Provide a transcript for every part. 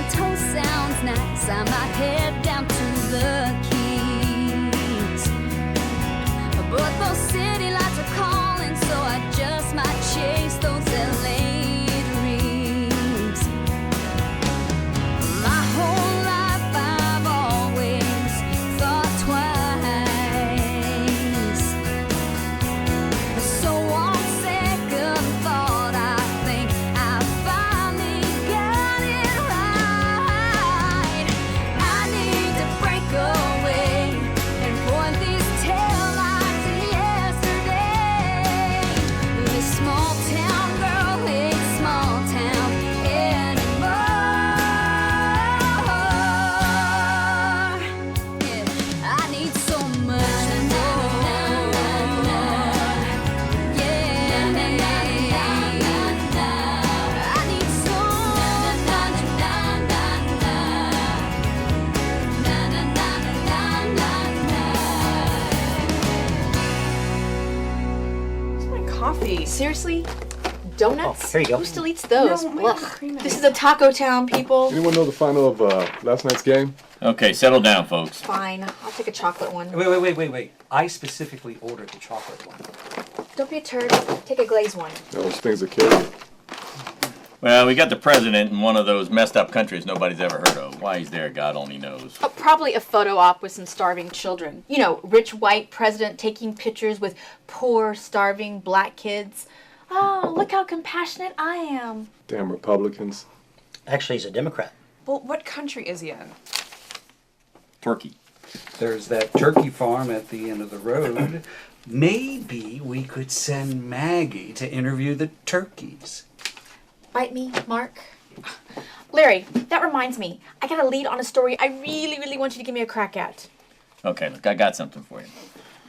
my toast sounds nice, I might head down to the Keys. But those city lights are calling, so I just might chase those LA dreams. My whole life I've always thought twice. So on second thought, I think I finally got it right. I need to break away and point these taillights at yesterday. This small town girl ain't small town anymore. Yeah, I need so much more. Yeah, I need so Where's my coffee? Seriously? Donuts? Oh, here you go. Who still eats those? No, my Ugh. cream This is a Taco Town, people. Anyone know the final of last night's game? Okay, settle down, folks. Fine. I'll take a chocolate one. Wait. I specifically ordered the chocolate one. Don't be a turd. Take a glazed one. Those things that kill you. Well, we got the president in one of those messed up countries nobody's ever heard of. Why he's there, God only knows. Oh, probably a photo op with some starving children. You know, rich white president taking pictures with poor, starving black kids. Oh, look how compassionate I am. Damn Republicans. Actually, he's a Democrat. Well, what country is he in? Turkey. There's that turkey farm at the end of the road. Maybe we could send Maggie to interview the turkeys. Bite me, Mark. Larry, that reminds me. I got a lead on a story I really, really want you to give me a crack at. Okay, look, I got something for you.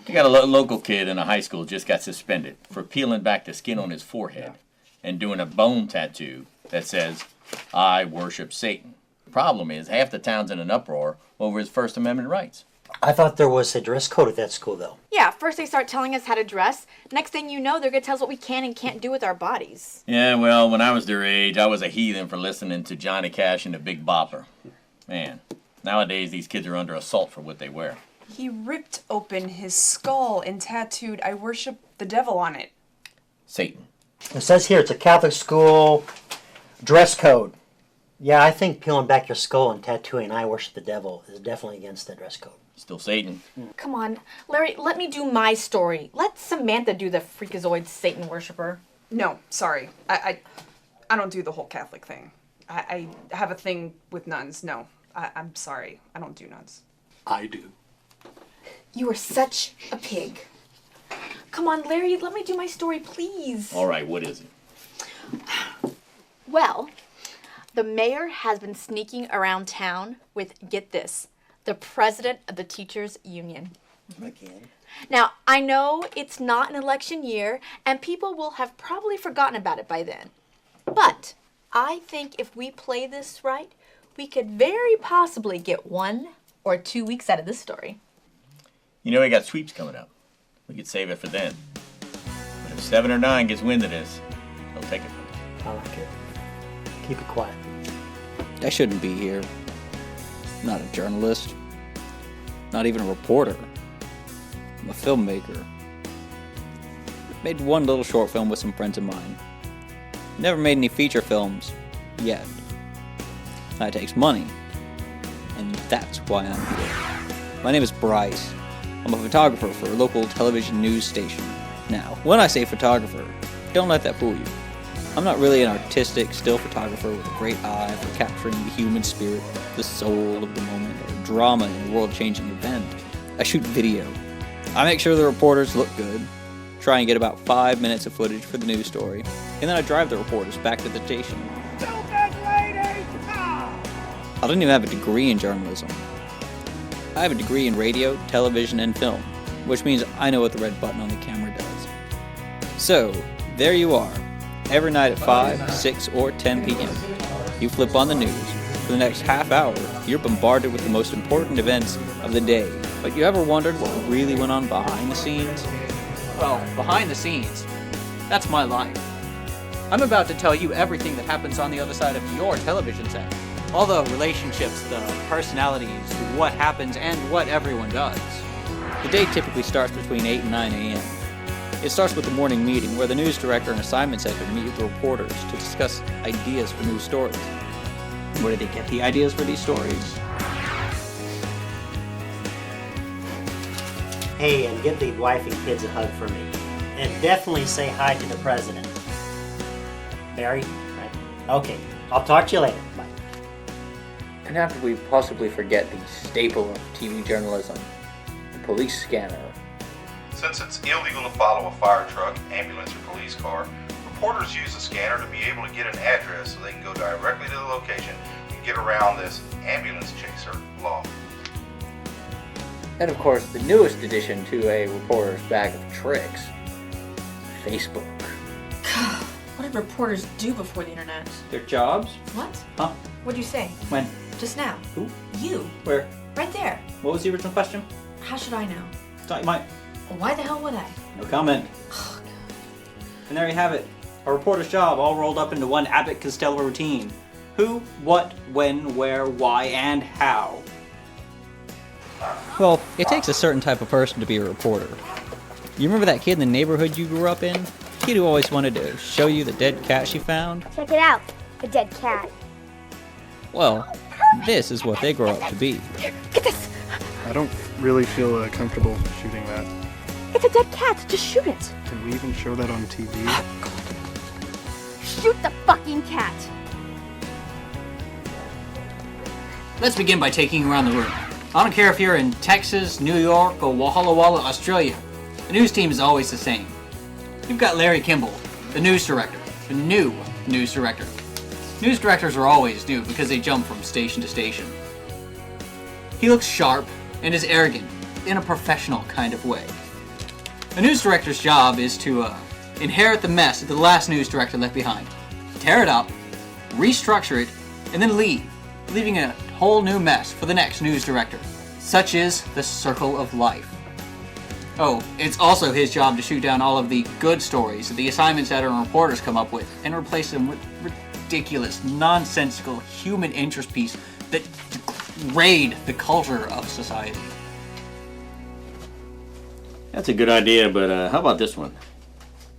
You got a local kid in a high school just got suspended for peeling back the skin on his forehead and doing a bone tattoo that says, "I worship Satan." The problem is half the town's in an uproar over his First Amendment rights. I thought there was a dress code at that school, though. Yeah, first they start telling us how to dress. Next thing you know, they're going to tell us what we can and can't do with our bodies. Yeah, well, when I was their age, I was a heathen for listening to Johnny Cash and the Big Bopper. Man, nowadays these kids are under assault for what they wear. He ripped open his skull and tattooed "I worship the devil" on it. Satan. It says here it's a Catholic school dress code. Yeah, I think peeling back your skull and tattooing "I worship the devil" is definitely against the dress code. Still Satan. Come on, Larry, let me do my story. Let Samantha do the freakazoid Satan worshiper. No, sorry. I don't do the whole Catholic thing. I have a thing with nuns. No, I'm sorry. I don't do nuns. I do. You are such a pig. Come on, Larry, let me do my story, please. All right, what is it? Well, the mayor has been sneaking around town with, get this, the president of the teachers union. Again. Now, I know it's not an election year, and people will have probably forgotten about it by then. But I think if we play this right, we could very possibly get 1 or 2 weeks out of this story. You know we got sweeps coming up. We could save it for then. But if 7 or 9 gets wind of this, they'll take it from us. I like it. Keep it quiet. I shouldn't be here. I'm not a journalist. Not even a reporter. I'm a filmmaker. I've made one little short film with some friends of mine. Never made any feature films. Yet. That takes money. And that's why I'm here. My name is Bryce. I'm a photographer for a local television news station. Now, when I say photographer, don't let that fool you. I'm not really an artistic still photographer with a great eye for capturing the human spirit, the soul of the moment, or drama in a world-changing event. I shoot video. I make sure the reporters look good, try and get about 5 minutes of footage for the news story, and then I drive the reporters back to the station. I don't even have a degree in journalism. I have a degree in radio, television, and film, which means I know what the red button on the camera does. So, there you are. Every night at 5, 6, or 10 p.m. You flip on the news. For the next half hour, you're bombarded with the most important events of the day. But you ever wondered what really went on behind the scenes? Well, behind the scenes, that's my life. I'm about to tell you everything that happens on the other side of your television set. All the relationships, the personalities, what happens, and what everyone does. The day typically starts between 8 and 9 a.m. It starts with the morning meeting where the news director and assignments editor meet with the reporters to discuss ideas for news stories. Where do they get the ideas for these stories? Hey, and give the wife and kids a hug for me. And definitely say hi to the president. Barry? Right. Okay, I'll talk to you later. Bye. And how could we possibly forget the staple of TV journalism, the police scanner? Since it's illegal to follow a fire truck, ambulance, or police car, reporters use the scanner to be able to get an address so they can go directly to the location and get around this ambulance chaser law. And of course, the newest addition to a reporter's bag of tricks, Facebook. What did reporters do before the internet? Their jobs? What? Huh? What'd you say? When? Just now. Who? You. Where? Right there. What was the original question? How should I know? Thought you might. Well, why the hell would I? No comment. And there you have it. A reporter's job all rolled up into one Abbott Costello routine. Who, what, when, where, why, and how. Well, it takes a certain type of person to be a reporter. You remember that kid in the neighborhood you grew up in? The kid who always wanted to show you the dead cat she found? Check it out, a dead cat. Well, this is what they grow up to be. Get this! I don't really feel comfortable shooting that. It's a dead cat, just shoot it! Can we even show that on TV? Shoot the fucking cat! Let's begin by taking you around the room. I don't care if you're in Texas, New York, or Walla Walla, Australia. The news team is always the same. You've got Larry Kimball, the news director, the new news director. News directors are always new because they jump from station to station. He looks sharp and is arrogant in a professional kind of way. A news director's job is to inherit the mess that the last news director left behind, tear it up, restructure it, and then leave, leaving a whole new mess for the next news director. Such is the circle of life. Oh, it's also his job to shoot down all of the good stories that the assignments editor and reporters come up with and replace them with ridiculous, nonsensical human interest pieces that degrade the culture of society. That's a good idea, but how about this one?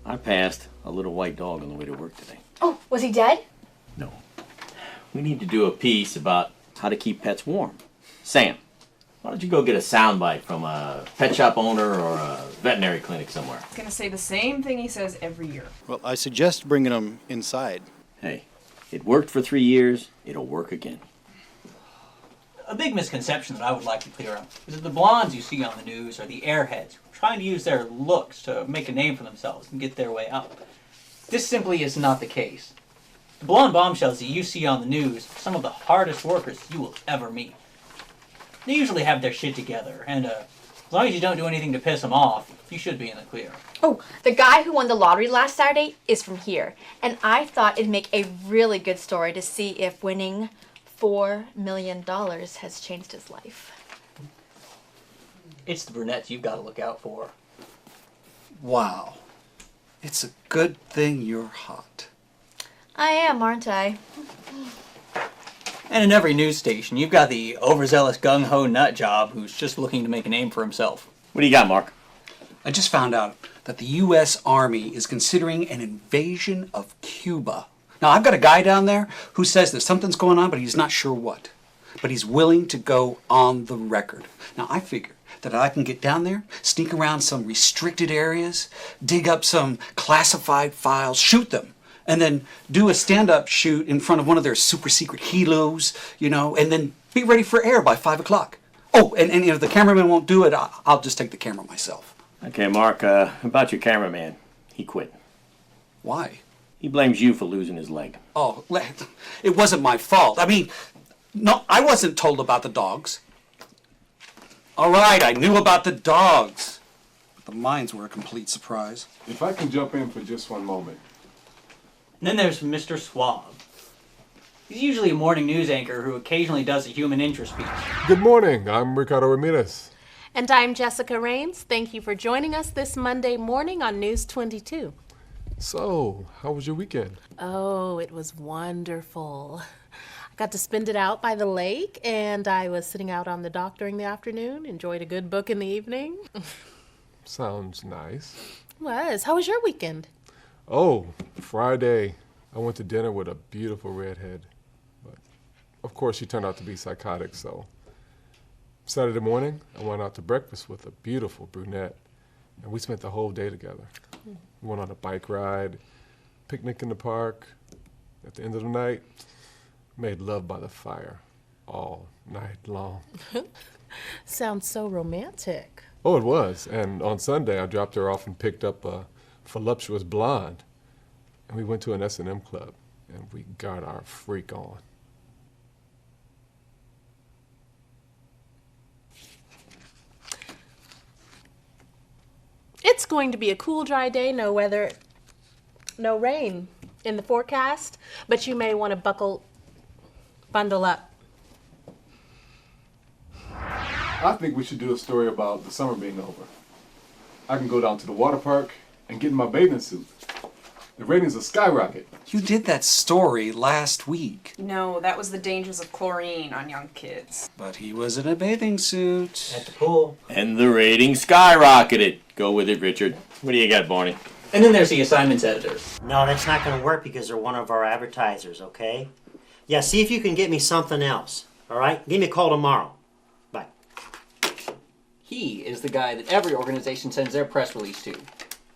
I passed a little white dog on the way to work today. Oh, was he dead? No. We need to do a piece about how to keep pets warm. Sam, why don't you go get a soundbite from a pet shop owner or a veterinary clinic somewhere? He's gonna say the same thing he says every year. Well, I suggest bringing them inside. Hey, it worked for 3 years, it'll work again. A big misconception that I would like to clear up is that the blondes you see on the news are the airheads, trying to use their looks to make a name for themselves and get their way up. This simply is not the case. The blonde bombshells that you see on the news are some of the hardest workers you will ever meet. They usually have their shit together, and as long as you don't do anything to piss them off, you should be in the clear. Oh, the guy who won the lottery last Saturday is from here. And I thought it'd make a really good story to see if winning $4 million has changed his life. It's the brunettes you've got to look out for. Wow. It's a good thing you're hot. I am, aren't I? And in every news station, you've got the overzealous gung-ho nut job who's just looking to make a name for himself. What do you got, Mark? I just found out that the U.S. Army is considering an invasion of Cuba. Now, I've got a guy down there who says that something's going on, but he's not sure what. But he's willing to go on the record. Now, I figure that I can get down there, sneak around some restricted areas, dig up some classified files, shoot them, and then do a stand-up shoot in front of one of their super secret helos, you know, and then be ready for air by 5 o'clock. Oh, and if the cameraman won't do it, I'll just take the camera myself. Okay, Mark, about your cameraman. He quit. Why? He blames you for losing his leg. Oh, it wasn't my fault. I mean, no, I wasn't told about the dogs. All right, I knew about the dogs. But the mines were a complete surprise. If I can jump in for just one moment. And then there's Mr. Swab. He's usually a morning news anchor who occasionally does a human interest piece. Good morning, I'm Ricardo Ramirez. And I'm Jessica Raines. Thank you for joining us this Monday morning on News 22. So, how was your weekend? Oh, it was wonderful. Got to spend it out by the lake, and I was sitting out on the dock during the afternoon, enjoyed a good book in the evening. Sounds nice. How was your weekend? Oh, Friday, I went to dinner with a beautiful redhead. But of course, she turned out to be psychotic, so. Saturday morning, I went out to breakfast with a beautiful brunette, and we spent the whole day together. We went on a bike ride, picnic in the park. At the end of the night, made love by the fire all night long. Sounds so romantic. Oh, it was. And on Sunday, I dropped her off and picked up a voluptuous blonde. And we went to an S&M club, and we got our freak on. It's going to be a cool, dry day, no weather, no rain in the forecast, but you may want to bundle up. I think we should do a story about the summer being over. I can go down to the water park and get in my bathing suit. The ratings will skyrocket. You did that story last week. No, that was the dangers of chlorine on young kids. But he was in a bathing suit. At the pool. And the ratings skyrocketed. Go with it, Richard. What do you got, Barney? And then there's the assignments editor. No, that's not going to work because they're one of our advertisers, okay? Yeah, see if you can get me something else, all right? Give me a call tomorrow. Bye. He is the guy that every organization sends their press release to.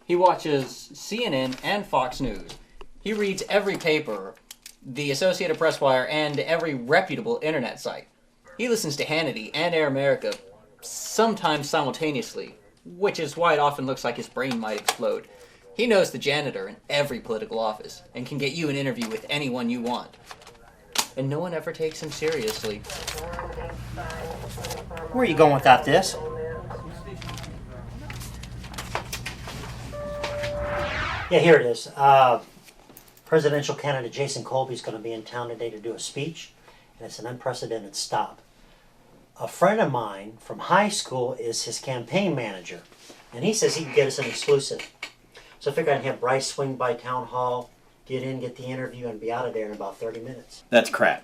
He watches CNN and Fox News. He reads every paper, the Associated Press Wire, and every reputable internet site. He listens to Hannity and Air America, sometimes simultaneously, which is why it often looks like his brain might explode. He knows the janitor in every political office and can get you an interview with anyone you want. And no one ever takes him seriously. Where are you going without this? Yeah, here it is. Presidential candidate Jason Colby is going to be in town today to do a speech, and it's an unprecedented stop. A friend of mine from high school is his campaign manager, and he says he can get us an exclusive. So I figured I'd have Bryce swing by town hall, get in, get the interview, and be out of there in about 30 minutes. That's crap.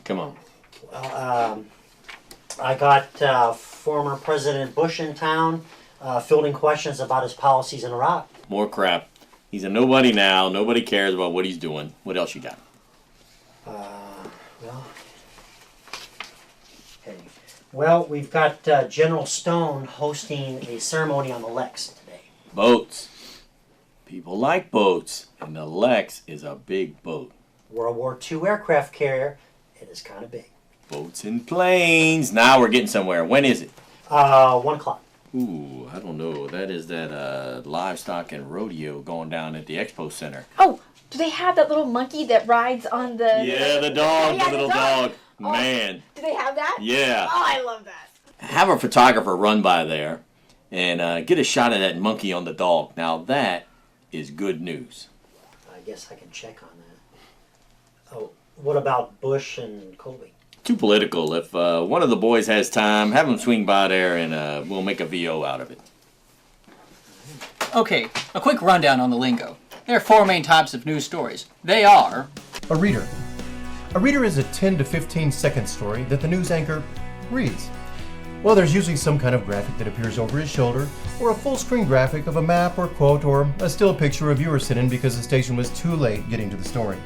Come on. Well, I got former President Bush in town, fielding questions about his policies in Iraq. More crap. He's a nobody now. Nobody cares about what he's doing. What else you got? Well, we've got General Stone hosting a ceremony on the Lex today. Boats. People like boats, and the Lex is a big boat. World War II aircraft carrier. It is kind of big. Boats and planes. Now we're getting somewhere. When is it? 1 o'clock. Ooh, I don't know. That is that livestock and rodeo going down at the Expo Center. Oh, do they have that little monkey that rides on the... Yeah, the dog, yeah, the little dog. Oh, Man. do they have that? Yeah. Oh, I love that. Have a photographer run by there and get a shot of that monkey on the dog. Now that is good news. I guess I can check on that. Oh, what about Bush and Colby? Too political. If one of the boys has time, have him swing by there and we'll make a VO out of it. Okay, a quick rundown on the lingo. There are 4 main types of news stories. They are... A reader. A reader is a 10 to 15 second story that the news anchor reads. Well, there's usually some kind of graphic that appears over his shoulder, or a full screen graphic of a map or quote, or a still picture a viewer sent in because the station was too late getting to the story.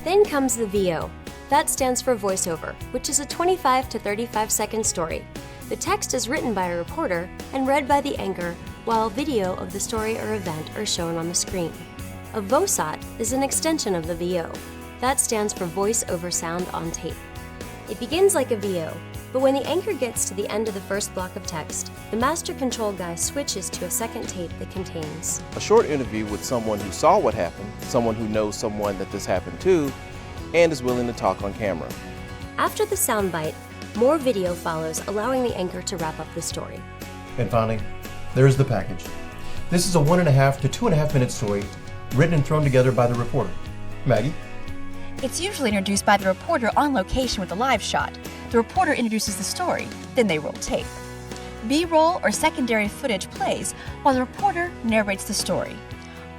Then comes the VO. That stands for voiceover, which is a 25 to 35 second story. The text is written by a reporter and read by the anchor, while video of the story or event are shown on the screen. A VOSOT is an extension of the VO. That stands for voice over sound on tape. It begins like a VO, but when the anchor gets to the end of the first block of text, the master control guy switches to a second tape that contains a short interview with someone who saw what happened, someone who knows someone that this happened to, and is willing to talk on camera. After the soundbite, more video follows, allowing the anchor to wrap up the story. And finally, there's the package. This is a 1.5 to 2.5 minute story written and thrown together by the reporter. Maggie? It's usually introduced by the reporter on location with a live shot. The reporter introduces the story, then they roll tape. B-roll or secondary footage plays while the reporter narrates the story.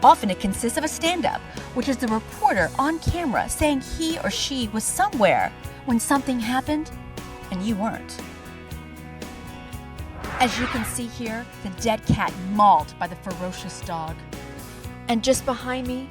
Often it consists of a stand-up, which is the reporter on camera saying he or she was somewhere when something happened and you weren't. As you can see here, the dead cat mauled by the ferocious dog. And just behind me,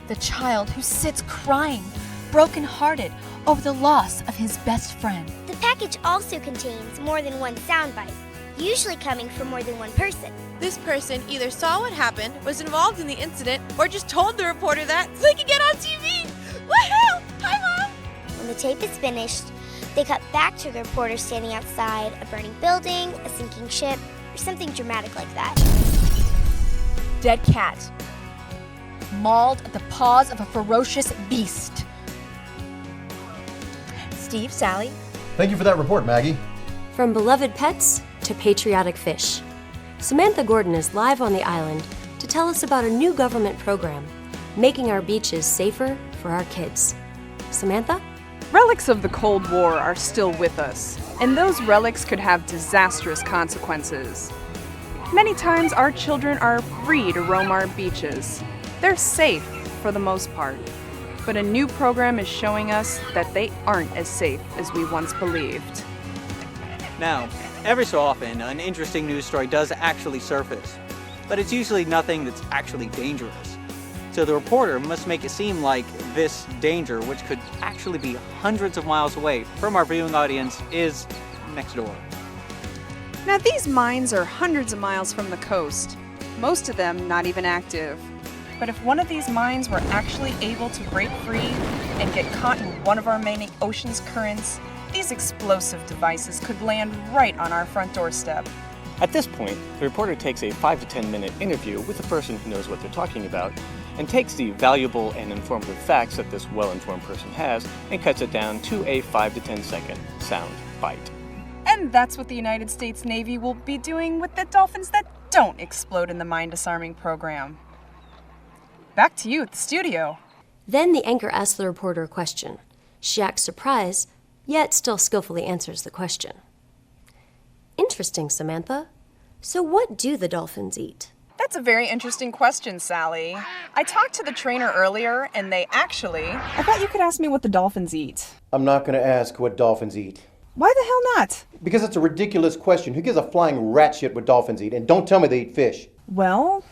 the child who sits crying, broken-hearted over the loss of his best friend. The package also contains more than one soundbite, usually coming from more than one person. This person either saw what happened, was involved in the incident, or just told the reporter that so they could get on TV. Woohoo! Hi, Mom! When the tape is finished, they cut back to the reporter standing outside a burning building, a sinking ship, or something dramatic like that. Dead cat, mauled at the paws of a ferocious beast. Steve, Sally. Thank you for that report, Maggie. From beloved pets to patriotic fish, Samantha Gordon is live on the island to tell us about a new government program, making our beaches safer for our kids. Samantha? Relics of the Cold War are still with us, and those relics could have disastrous consequences. Many times our children are free to roam our beaches. They're safe for the most part, but a new program is showing us that they aren't as safe as we once believed. Now, every so often, an interesting news story does actually surface, but it's usually nothing that's actually dangerous. So the reporter must make it seem like this danger, which could actually be hundreds of miles away from our viewing audience, is next door. Now these mines are hundreds of miles from the coast, most of them not even active. But if one of these mines were actually able to break free and get caught in one of our main ocean's currents, these explosive devices could land right on our front doorstep. At this point, the reporter takes a 5 to 10 minute interview with the person who knows what they're talking about, and takes the valuable and informative facts that this well-informed person has and cuts it down to a 5 to 10 second sound bite. And that's what the United States Navy will be doing with the dolphins that don't explode in the mine disarming program. Back to you at the studio. Then the anchor asks the reporter a question. She acts surprised, yet still skillfully answers the question. Interesting, Samantha. So what do the dolphins eat? That's a very interesting question, Sally. I talked to the trainer earlier, and they actually... I thought you could ask me what the dolphins eat. I'm not going to ask what dolphins eat. Why the hell not? Because it's a ridiculous question. Who gives a flying rat shit what dolphins eat? And don't tell me they eat fish. Well,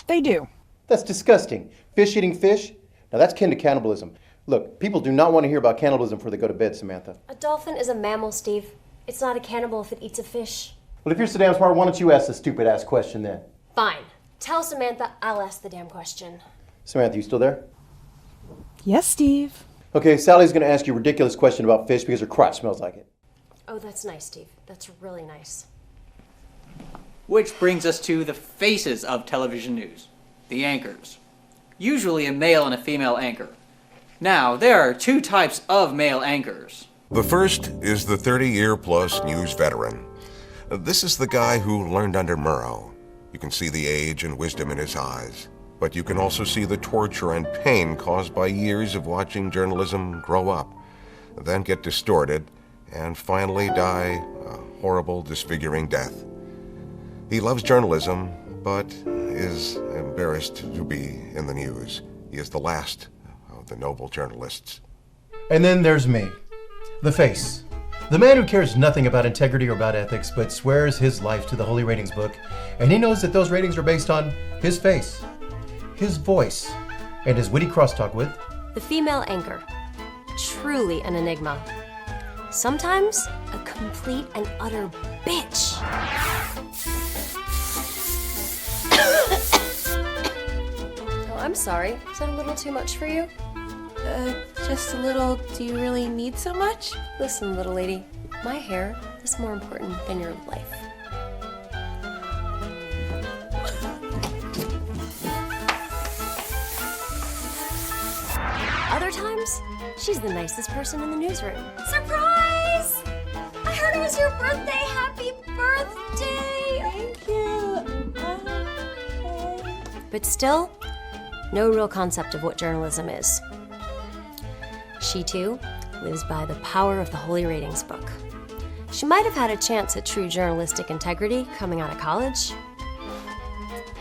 they do. That's disgusting. Fish eating fish? Now that's kin to cannibalism. Look, people do not want to hear about cannibalism before they go to bed, Samantha. A dolphin is a mammal, Steve. It's not a cannibal if it eats a fish. Well, if you're so damn smart, why don't you ask the stupid-ass question then? Fine. Tell Samantha I'll ask the damn question. Samantha, you still there? Yes, Steve. Okay, Sally's going to ask you a ridiculous question about fish because her crotch smells like it. Oh, that's nice, Steve. That's really nice. Which brings us to the faces of television news, the anchors. Usually a male and a female anchor. Now, there are two types of male anchors. The first is the 30-year-plus news veteran. This is the guy who learned under Murrow. You can see the age and wisdom in his eyes, but you can also see the torture and pain caused by years of watching journalism grow up, then get distorted, and finally die a horrible, disfiguring death. He loves journalism, but is embarrassed to be in the news. He is the last of the noble journalists. And then there's me, the face. The man who cares nothing about integrity or about ethics, but swears his life to the Holy Ratings book, and he knows that those ratings are based on his face, his voice, and his witty crosstalk with the female anchor. Truly an enigma. Sometimes a complete and utter bitch. Oh, I'm sorry. Is that a little too much for you? Just a little. Do you really need so much? Listen, little lady, my hair is more important than your life. Other times, she's the nicest person in the newsroom. Surprise! I heard it was your birthday. Happy birthday! Thank you. But still, no real concept of what journalism is. She, too, lives by the power of the Holy Ratings book. She might have had a chance at true journalistic integrity coming out of college,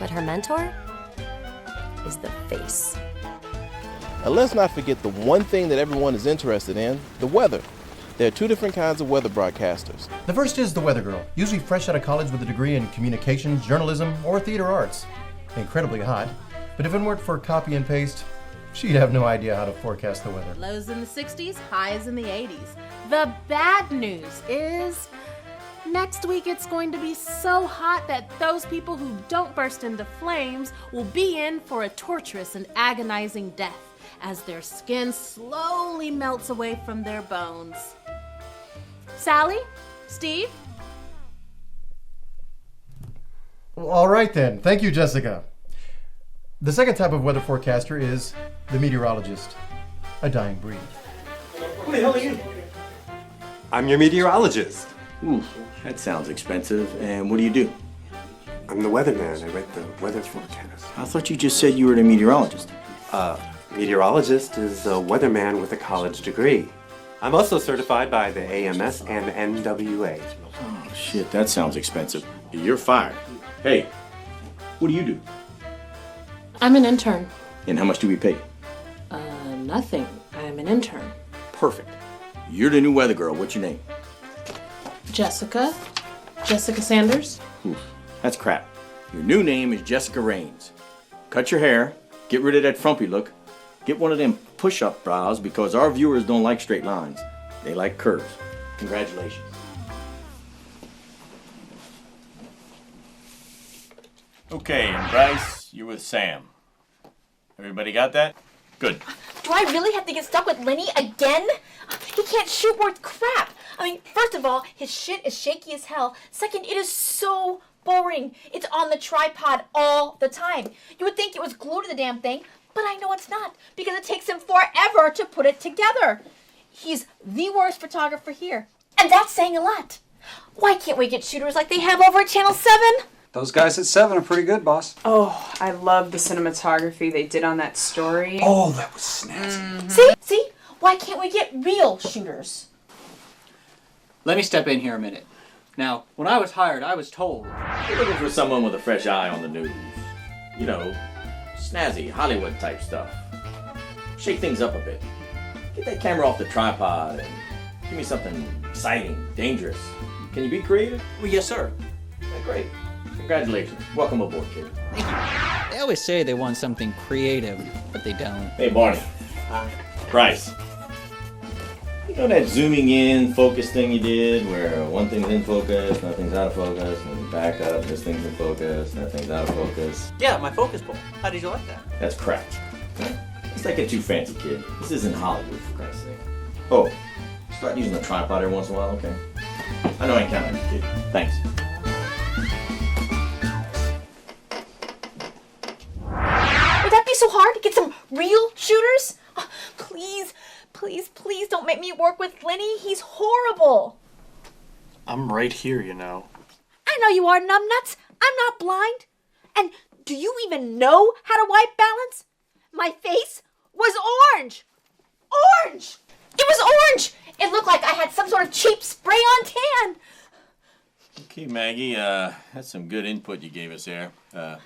but her mentor? is the face. And let's not forget the one thing that everyone is interested in, the weather. There are two different kinds of weather broadcasters. The first is the weather girl, usually fresh out of college with a degree in communications, journalism, or theater arts. Incredibly hot, but if it weren't for copy and paste, she'd have no idea how to forecast the weather. Lows in the 60s, highs in the 80s. The bad news is next week it's going to be so hot that those people who don't burst into flames will be in for a torturous and agonizing death as their skin slowly melts away from their bones. Sally? Steve? Well, all right then. Thank you, Jessica. The second type of weather forecaster is the meteorologist, a dying breed. Who the hell are you? I'm your meteorologist. Ooh, that sounds expensive. And what do you do? I'm the weatherman. I write the weather forecast. I thought you just said you were a meteorologist. Meteorologist is a weatherman with a college degree. I'm also certified by the AMS and NWA. Oh, shit, that sounds expensive. You're fired. Hey, what do you do? I'm an intern. And how much do we pay? Nothing. I'm an intern. Perfect. You're the new weather girl. What's your name? Jessica? Jessica Sanders? Oof, that's crap. Your new name is Jessica Raines. Cut your hair, get rid of that frumpy look, get one of them push-up brows because our viewers don't like straight lines. They like curves. Congratulations. Okay, and Bryce, you're with Sam. Everybody got that? Good. Do I really have to get stuck with Lenny again? He can't shoot worth crap. I mean, first of all, his shit is shaky as hell. Second, it is so boring. It's on the tripod all the time. You would think it was glued to the damn thing, but I know it's not because it takes him forever to put it together. He's the worst photographer here, and that's saying a lot. Why can't we get shooters like they have over at Channel 7? Those guys at 7 are pretty good, boss. Oh, I love the cinematography they did on that story. Oh, that was snazzy. See? Why can't we get real shooters? Let me step in here a minute. Now, when I was hired, I was told You're looking for someone with a fresh eye on the news. You know, snazzy, Hollywood type stuff. Shake things up a bit. Get that camera off the tripod and give me something exciting, dangerous. Can you be creative? Well, yes, sir. Great. Congratulations. Welcome aboard, kid. Thank you. They always say they want something creative, but they don't. Hey, Barney. Bryce. You know that zooming in focus thing you did where one thing's in focus, nothing's out of focus, and you back up, this thing's in focus, nothing's out of focus? Yeah, my focus pull. How did you like that? That's crap. Let's not get too fancy, kid. This isn't Hollywood, for Christ's sake. Oh, start using the tripod every once in a while, okay? I know I ain't counting on you, kid. Thanks. Would that be so hard to get some real shooters? Oh, please, please, please don't make me work with Lenny. He's horrible. I'm right here, you know. I know you are, numbnuts. I'm not blind. And do you even know how to white balance? My face was orange. Orange! It was orange! It looked like I had some sort of cheap spray-on tan. Okay, Maggie, that's some good input you gave us there.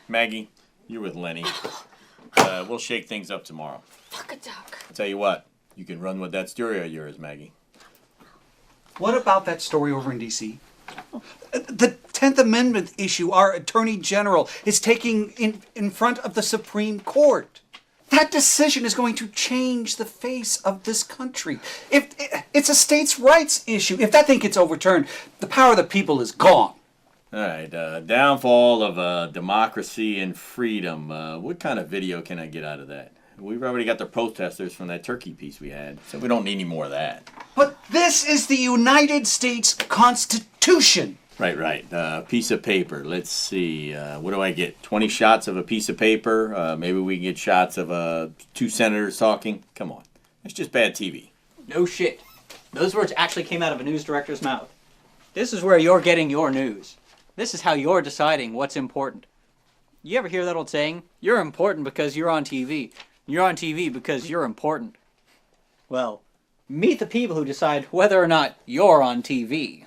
Maggie, you're with Lenny. We'll shake things up tomorrow. Fuck a duck. I'll tell you what, you can run with that story of yours, Maggie. What about that story over in D.C.? The 10th Amendment issue our Attorney General is taking in front of the Supreme Court. That decision is going to change the face of this country. If it's a states' rights issue, if that thing gets overturned, the power of the people is gone. All right, downfall of democracy and freedom. What kind of video can I get out of that? We've already got the protesters from that turkey piece we had, so we don't need any more of that. But this is the United States Constitution. Right. Piece of paper. Let's see. What do I get? 20 shots of a piece of paper? Maybe we can get shots of two senators talking? Come on. That's just bad TV. No shit. Those words actually came out of a news director's mouth. This is where you're getting your news. This is how you're deciding what's important. You ever hear that old saying? You're important because you're on TV. You're on TV because you're important. Well, meet the people who decide whether or not you're on TV.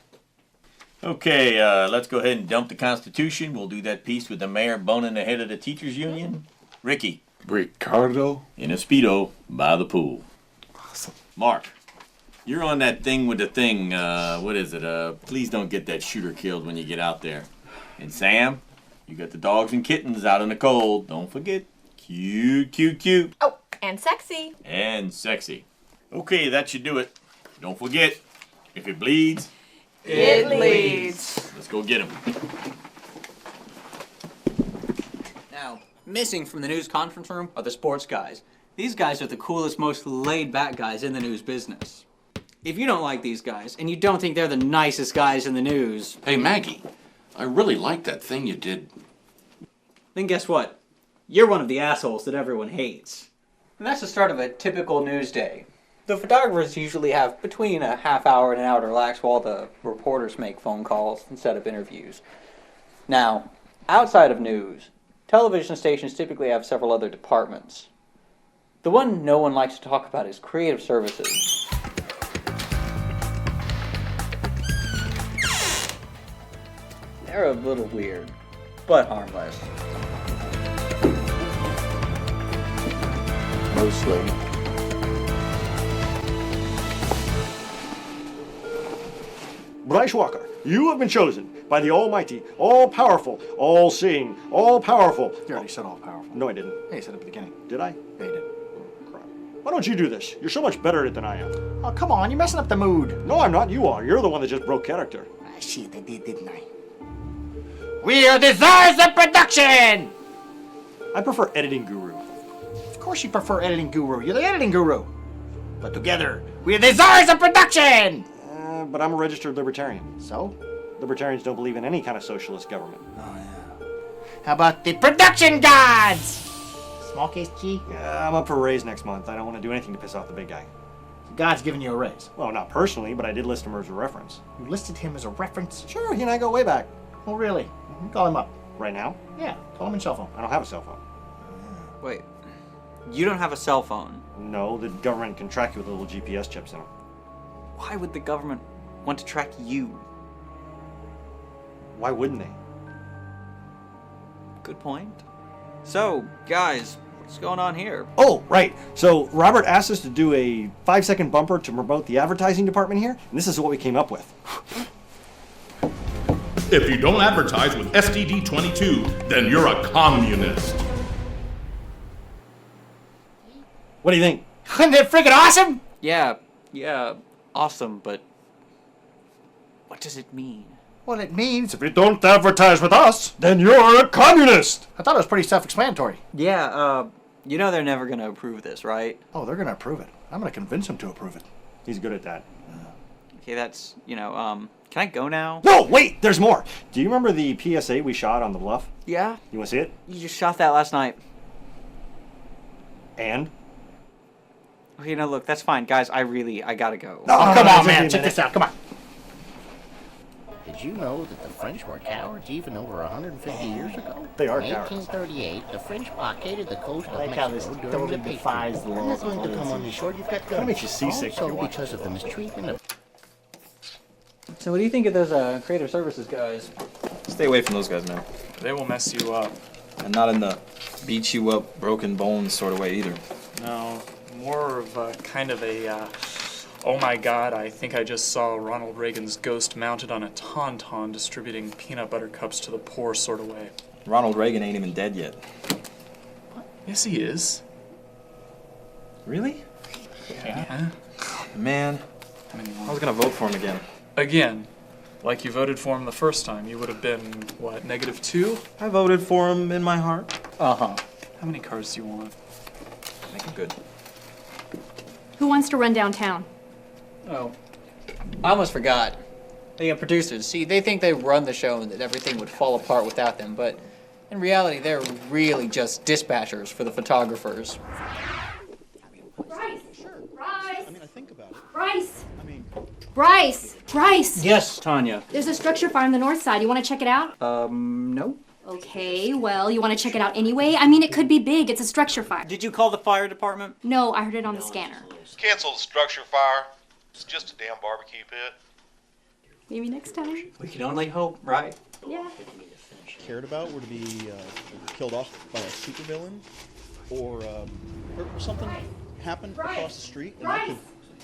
Okay, let's go ahead and dump the Constitution. We'll do that piece with the mayor boning the head of the teachers union. Ricky, Ricardo? In a Speedo by the pool. Awesome. Mark, you're on that thing with the thing. What is it? Please don't get that shooter killed when you get out there. And Sam, you got the dogs and kittens out in the cold. Don't forget. Cute, cute, cute. Oh, and sexy. And sexy. Okay, that should do it. Don't forget, if it bleeds, it leads. Let's go get him. Now, missing from the news conference room are the sports guys. These guys are the coolest, most laid-back guys in the news business. If you don't like these guys, and you don't think they're the nicest guys in the news... Hey, Maggie, I really like that thing you did. Then guess what? You're one of the assholes that everyone hates. And that's the start of a typical news day. The photographers usually have between a half hour and an hour to relax while the reporters make phone calls and set up interviews. Now, outside of news, television stations typically have several other departments. The one no one likes to talk about is creative services. They're a little weird, but harmless. Mostly. Bryce Walker, you have been chosen by the Almighty, all-powerful, all-seeing, all-powerful... You already said all-powerful. No, I didn't. Hey, you said at the beginning. Did I? Yeah, you did. Oh, crap. Why don't you do this? You're so much better at it than I am. Oh, come on, you're messing up the mood. No, I'm not. You are. You're the one that just broke character. Shit, I did, didn't I? We are the czars of production! I prefer editing guru. Of course you prefer editing guru. You're the editing guru. But together, we're the czars of production! But I'm a registered libertarian. So? Libertarians don't believe in any kind of socialist government. Oh, yeah. How about the production gods? Small case G? Yeah, I'm up for a raise next month. I don't want to do anything to piss off the big guy. God's giving you a raise. Well, not personally, but I did list him as a reference. You listed him as a reference? Sure, he and I go way back. Oh, really? Call him up. Right now? Yeah, call him on cell phone. I don't have a cell phone. Wait, you don't have a cell phone? No, the government can track you with little GPS chips in them. Why would the government want to track you? Why wouldn't they? Good point. So, guys, what's going on here? Oh, right. So Robert asked us to do a 5-second bumper to promote the advertising department here, and this is what we came up with. If you don't advertise with STD22, then you're a communist. What do you think? Isn't that freaking awesome? Yeah, awesome, but what does it mean? Well, it means If you don't advertise with us, then you're a communist! I thought it was pretty self-explanatory. Yeah, you know they're never gonna approve this, right? Oh, they're gonna approve it. I'm gonna convince them to approve it. He's good at that. Okay, that's, can I go now? No, wait, there's more. Do you remember the PSA we shot on the bluff? Yeah? You want to see it? You just shot that last night. And? Okay, no, look, that's fine. Guys, I gotta go. Oh, come on, man. Check this out. Come on. Did you know that the French were cowards even over 150 years ago? They are In cowards. 1838, the French blockaded the coast of like how this Mexico during the totally Patriot defies the War. laws I'm of not going to come policy. on this short. You've got Kinda guns. makes you seasick if you Also, watch because of the mistreatment of... So what do you think of those creative services guys? Stay away from those guys, man. They will mess you up. And not in the beat you up, broken bones sort of way either. No, more of a kind of a, oh my god, I think I just saw Ronald Reagan's ghost mounted on a tauntaun distributing peanut butter cups to the poor sort of way. Ronald Reagan ain't even dead yet. Yes, he is. Really? Yeah. Man, I was gonna vote for him again. Again, like you voted for him the first time, you would have been, what, -2? I voted for him in my heart. Uh-huh. How many cards do you want? Make it good. Who wants to run downtown? Oh, I almost forgot. The producers, see, they think they run the show and that everything would fall apart without them, but in reality, they're really just dispatchers for the photographers. Bryce! Bryce! I mean, I think about it. Bryce! Bryce! Yes, Tanya. There's a structure fire on the north side. You want to check it out? No. Okay, well, you want to check it out anyway? I mean, it could be big. It's a structure fire. Did you call the fire department? No, I heard it on the scanner. Cancel the structure fire. It's just a damn barbecue pit. Maybe next time. We can only hope, right? Yeah. Cared about were to be killed off by a supervillain. or hurt or something happened across the street, and I could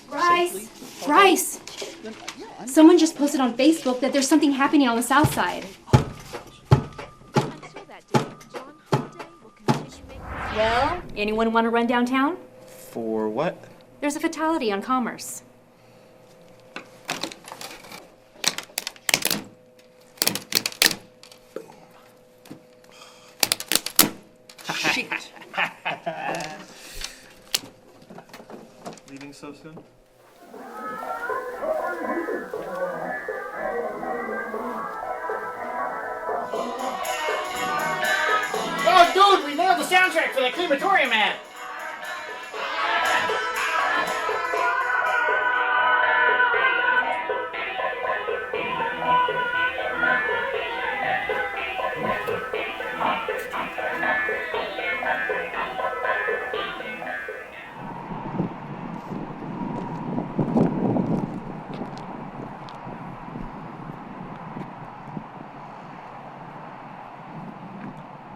Bryce! Bryce! Someone just posted on Facebook that there's something happening on the south side. Well, anyone want to run downtown? For what? There's a fatality on Commerce. Shit! Leaving so soon? Oh, dude, we nailed the soundtrack for the crematorium ad.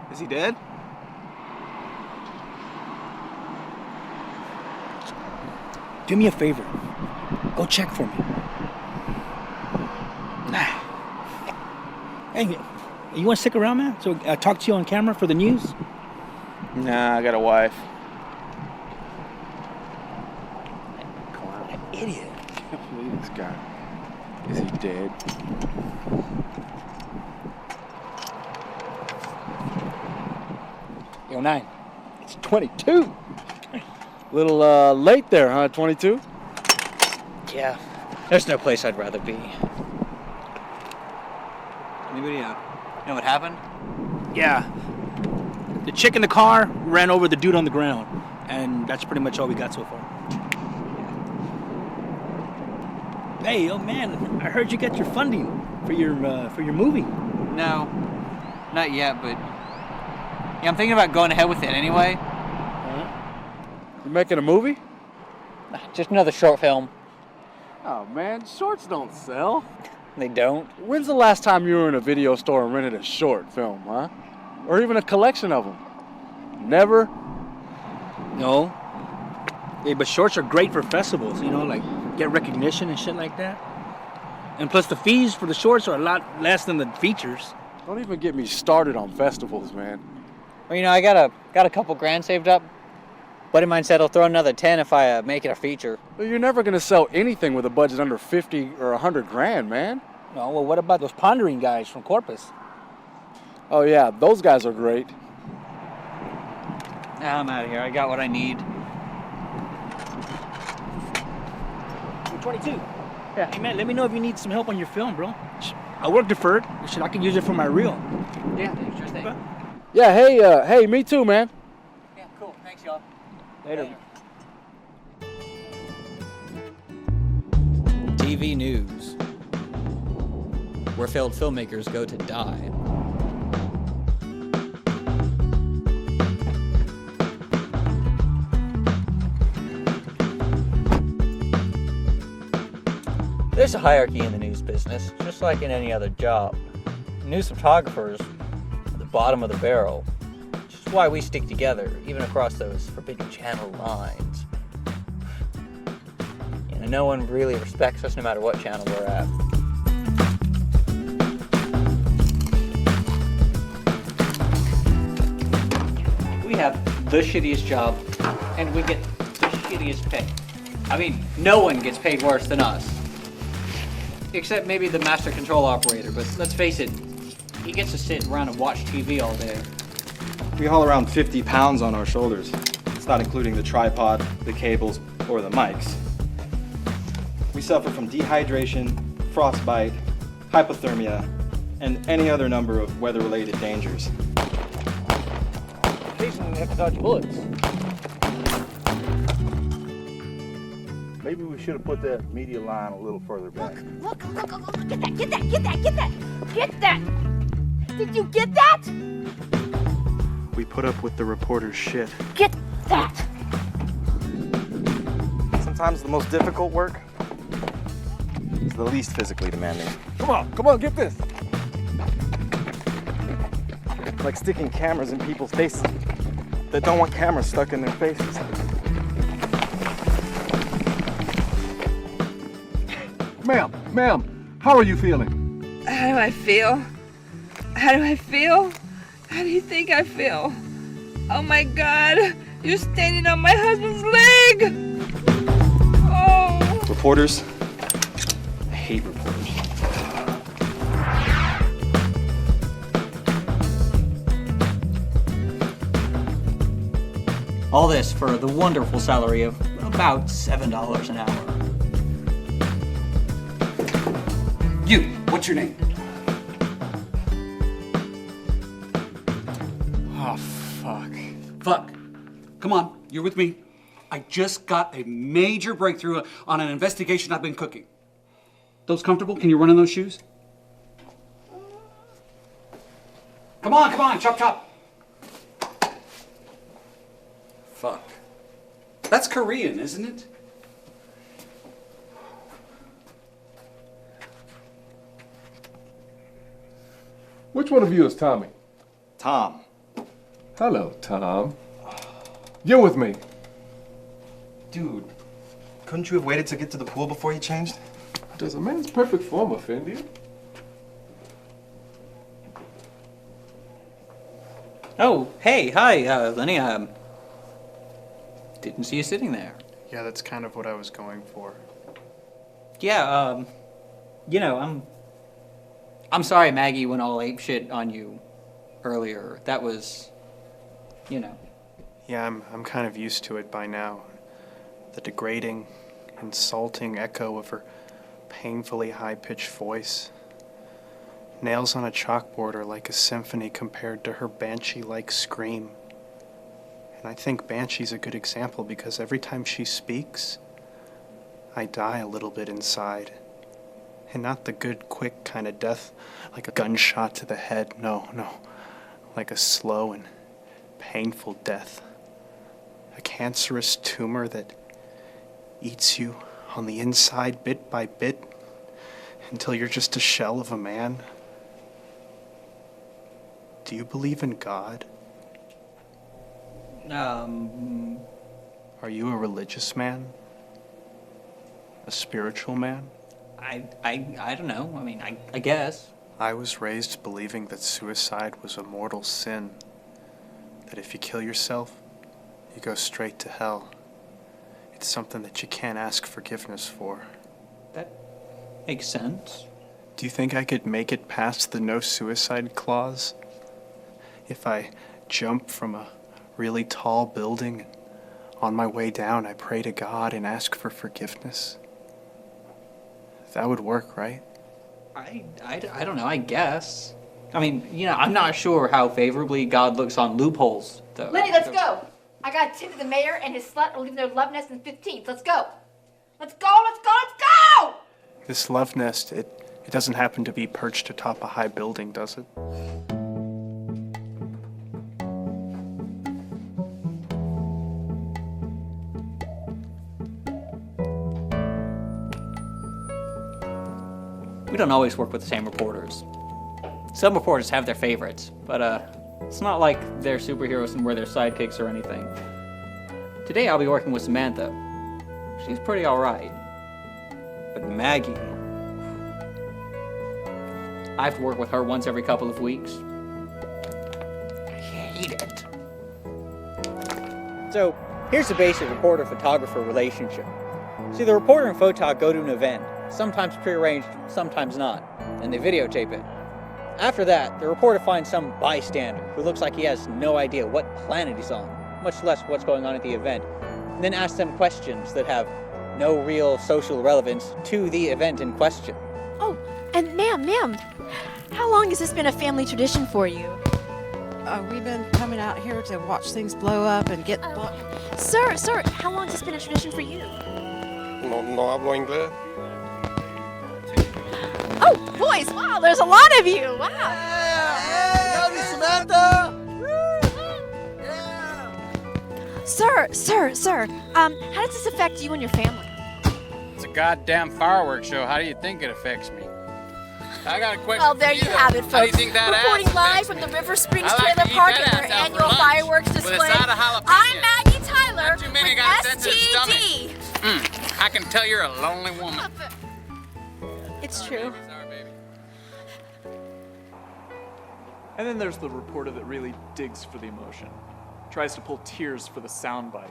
Is he dead? Do me a favor. Go check for me. Hey, you want to stick around, man? So I talk to you on camera for the news? Nah, I got a wife. Idiot. Look at this guy. Is he dead? Yo, 9. It's 22. Little late there, huh? 22? Yeah. There's no place I'd rather be. Anybody know what happened? Yeah. The chick in the car ran over the dude on the ground. And that's pretty much all we got so far. Hey, oh man, I heard you got your funding for your movie. No, not yet, but yeah, I'm thinking about going ahead with it anyway. You making a movie? Just another short film. Oh man, shorts don't sell. They don't? When's the last time you were in a video store and rented a short film, huh? Or even a collection of them? Never? No. Hey, but shorts are great for festivals, you know, like get recognition and shit like that. And plus the fees for the shorts are a lot less than the features. Don't even get me started on festivals, man. Well, you know, I got a couple grand saved up. Buddy of mine said he'll throw another 10 if I make it a feature. Well, you're never gonna sell anything with a budget under 50 or 100 grand, man. No, well, what about those pondering guys from Corpus? Oh yeah, those guys are great. I'm out of here. I got what I need. 22. Yeah. Hey man, let me know if you need some help on your film, bro. I work deferred. Shit, I can use it for my reel. Yeah, sure thing. Yeah, hey, me too, man. Yeah, cool. Thanks, y'all. Later. TV news, where failed filmmakers go to die. There's a hierarchy in the news business, just like in any other job. News photographers are the bottom of the barrel, which is why we stick together, even across those forbidden channel lines. You know, no one really respects us no matter what channel we're at. We have the shittiest job, and we get the shittiest pay. I mean, no one gets paid worse than us. Except maybe the master control operator, but let's face it, he gets to sit around and watch TV all day. We haul around 50 pounds on our shoulders. It's not including the tripod, the cables, or the mics. We suffer from dehydration, frostbite, hypothermia, and any other number of weather-related dangers. Occasionally we have to dodge bullets. Maybe we should have put that media line a little further back. Look, get that. Did you get that? We put up with the reporter's shit. Get that. Sometimes the most difficult work is the least physically demanding. Come on, get this. Like sticking cameras in people's faces. that don't want cameras stuck in their faces. Ma'am, how are you feeling? How do I feel? How do I feel? How do you think I feel? Oh my God, you're standing on my husband's leg! Oh! Reporters? I hate reporters. All this for the wonderful salary of about $7 an hour. You, what's your name? Oh, fuck. Fuck. Come on, you're with me. I just got a major breakthrough on an investigation I've been cooking. Those comfortable? Can you run in those shoes? Come on, chop, chop. Fuck. That's Korean, isn't it? Which one of you is Tommy? Tom. Hello, Tom. You're with me. Dude, couldn't you have waited to get to the pool before you changed? Does a man's perfect form offend you? Oh, hey, hi, Lenny. Didn't see you sitting there. Yeah, that's kind of what I was going for. Yeah, you know, I'm sorry Maggie went all apeshit on you earlier. That was, you know. Yeah, I'm kind of used to it by now. The degrading, insulting echo of her painfully high-pitched voice. Nails on a chalkboard are like a symphony compared to her banshee-like scream. And I think Banshee's a good example because every time she speaks, I die a little bit inside. And not the good, quick kind of death, like a gunshot to the head. No. Like a slow and painful death. A cancerous tumor that eats you on the inside bit by bit until you're just a shell of a man. Do you believe in God? Are you a religious man? A spiritual man? I don't know. I mean, I guess. I was raised believing that suicide was a mortal sin. That if you kill yourself, you go straight to hell. It's something that you can't ask forgiveness for. That makes sense. Do you think I could make it past the no suicide clause? If I jump from a really tall building and on my way down I pray to God and ask for forgiveness? That would work, right? I don't know, I guess. I mean, you know, I'm not sure how favorably God looks on loopholes, though. Lenny, let's go. I got a tip to the mayor and his slut are leaving their love nest in 15th. Let's go. Let's go! This love nest, it doesn't happen to be perched atop a high building, does it? We don't always work with the same reporters. Some reporters have their favorites, but it's not like they're superheroes and we're their sidekicks or anything. Today I'll be working with Samantha. She's pretty alright. But Maggie... I have to work with her once every couple of weeks. I hate it. So, here's the basic reporter-photographer relationship. See, the reporter and photog go to an event, sometimes prearranged, sometimes not, and they videotape it. After that, the reporter finds some bystander who looks like he has no idea what planet he's on, much less what's going on at the event, and then asks them questions that have no real social relevance to the event in question. Oh, and ma'am, how long has this been a family tradition for you? We've been coming out here to watch things blow up and get... Sir, how long has this been a tradition for you? No hablo inglés. Oh, boys, wow, there's a lot of you, wow. Love you, Samantha! Sir, how does this affect you and your family? It's a goddamn fireworks show. How do you think it affects me? I got a question. Well, there for you have it, How do you folks. think that Reporting ass live makes from me? the River Springs I like Trailer to eat Park that and their ass out for annual lunch fireworks with a display. side of jalapeno. I'm Maggie Tyler Not too many with got a sensitive STD. stomach. I can tell you're a lonely woman. It's true. And then there's the reporter that really digs for the emotion. Tries to pull tears for the soundbite.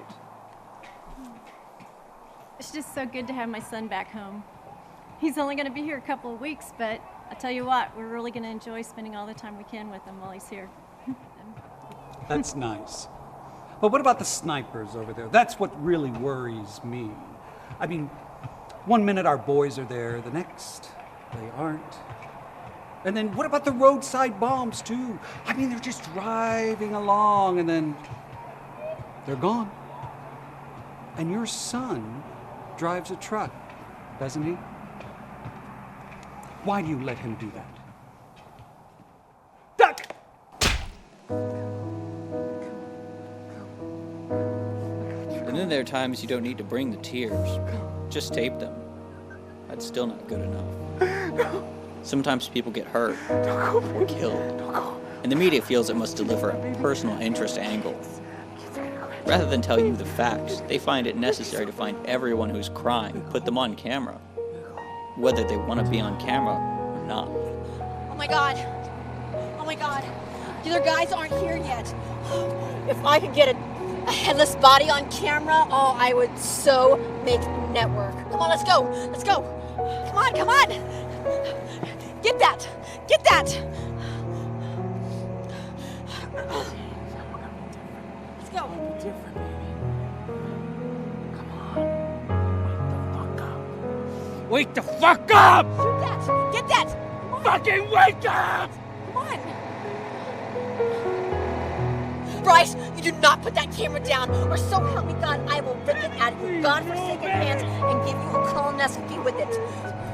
It's just so good to have my son back home. He's only going to be here a couple of weeks, but I tell you what, we're really going to enjoy spending all the time we can with him while he's here. That's nice. But what about the snipers over there? That's what really worries me. I mean, one minute our boys are there, the next they aren't. And then what about the roadside bombs too? I mean, they're just driving along and then they're gone. And your son drives a truck, doesn't he? Why do you let him do that? And then there are times you don't need to bring the tears. Just tape them. That's still not good enough. Sometimes people get hurt or killed. And the media feels it must deliver a personal interest angle. Rather than tell you the facts, they find it necessary to find everyone who's crying, put them on camera. Whether they want to be on camera or not. Oh my God. Oh my God. The other guys aren't here yet. If I could get a headless body on camera, oh, I would so make network. Come on, let's go. Let's go. Come on, come on. Get that. Get that. Let's go. Wake the fuck up! Shoot that. Get that. Fucking wake up! Come on. Bryce, you do not put that camera down, or so help me God, I will rip it out of your godforsaken hands and give you a colonoscopy with it.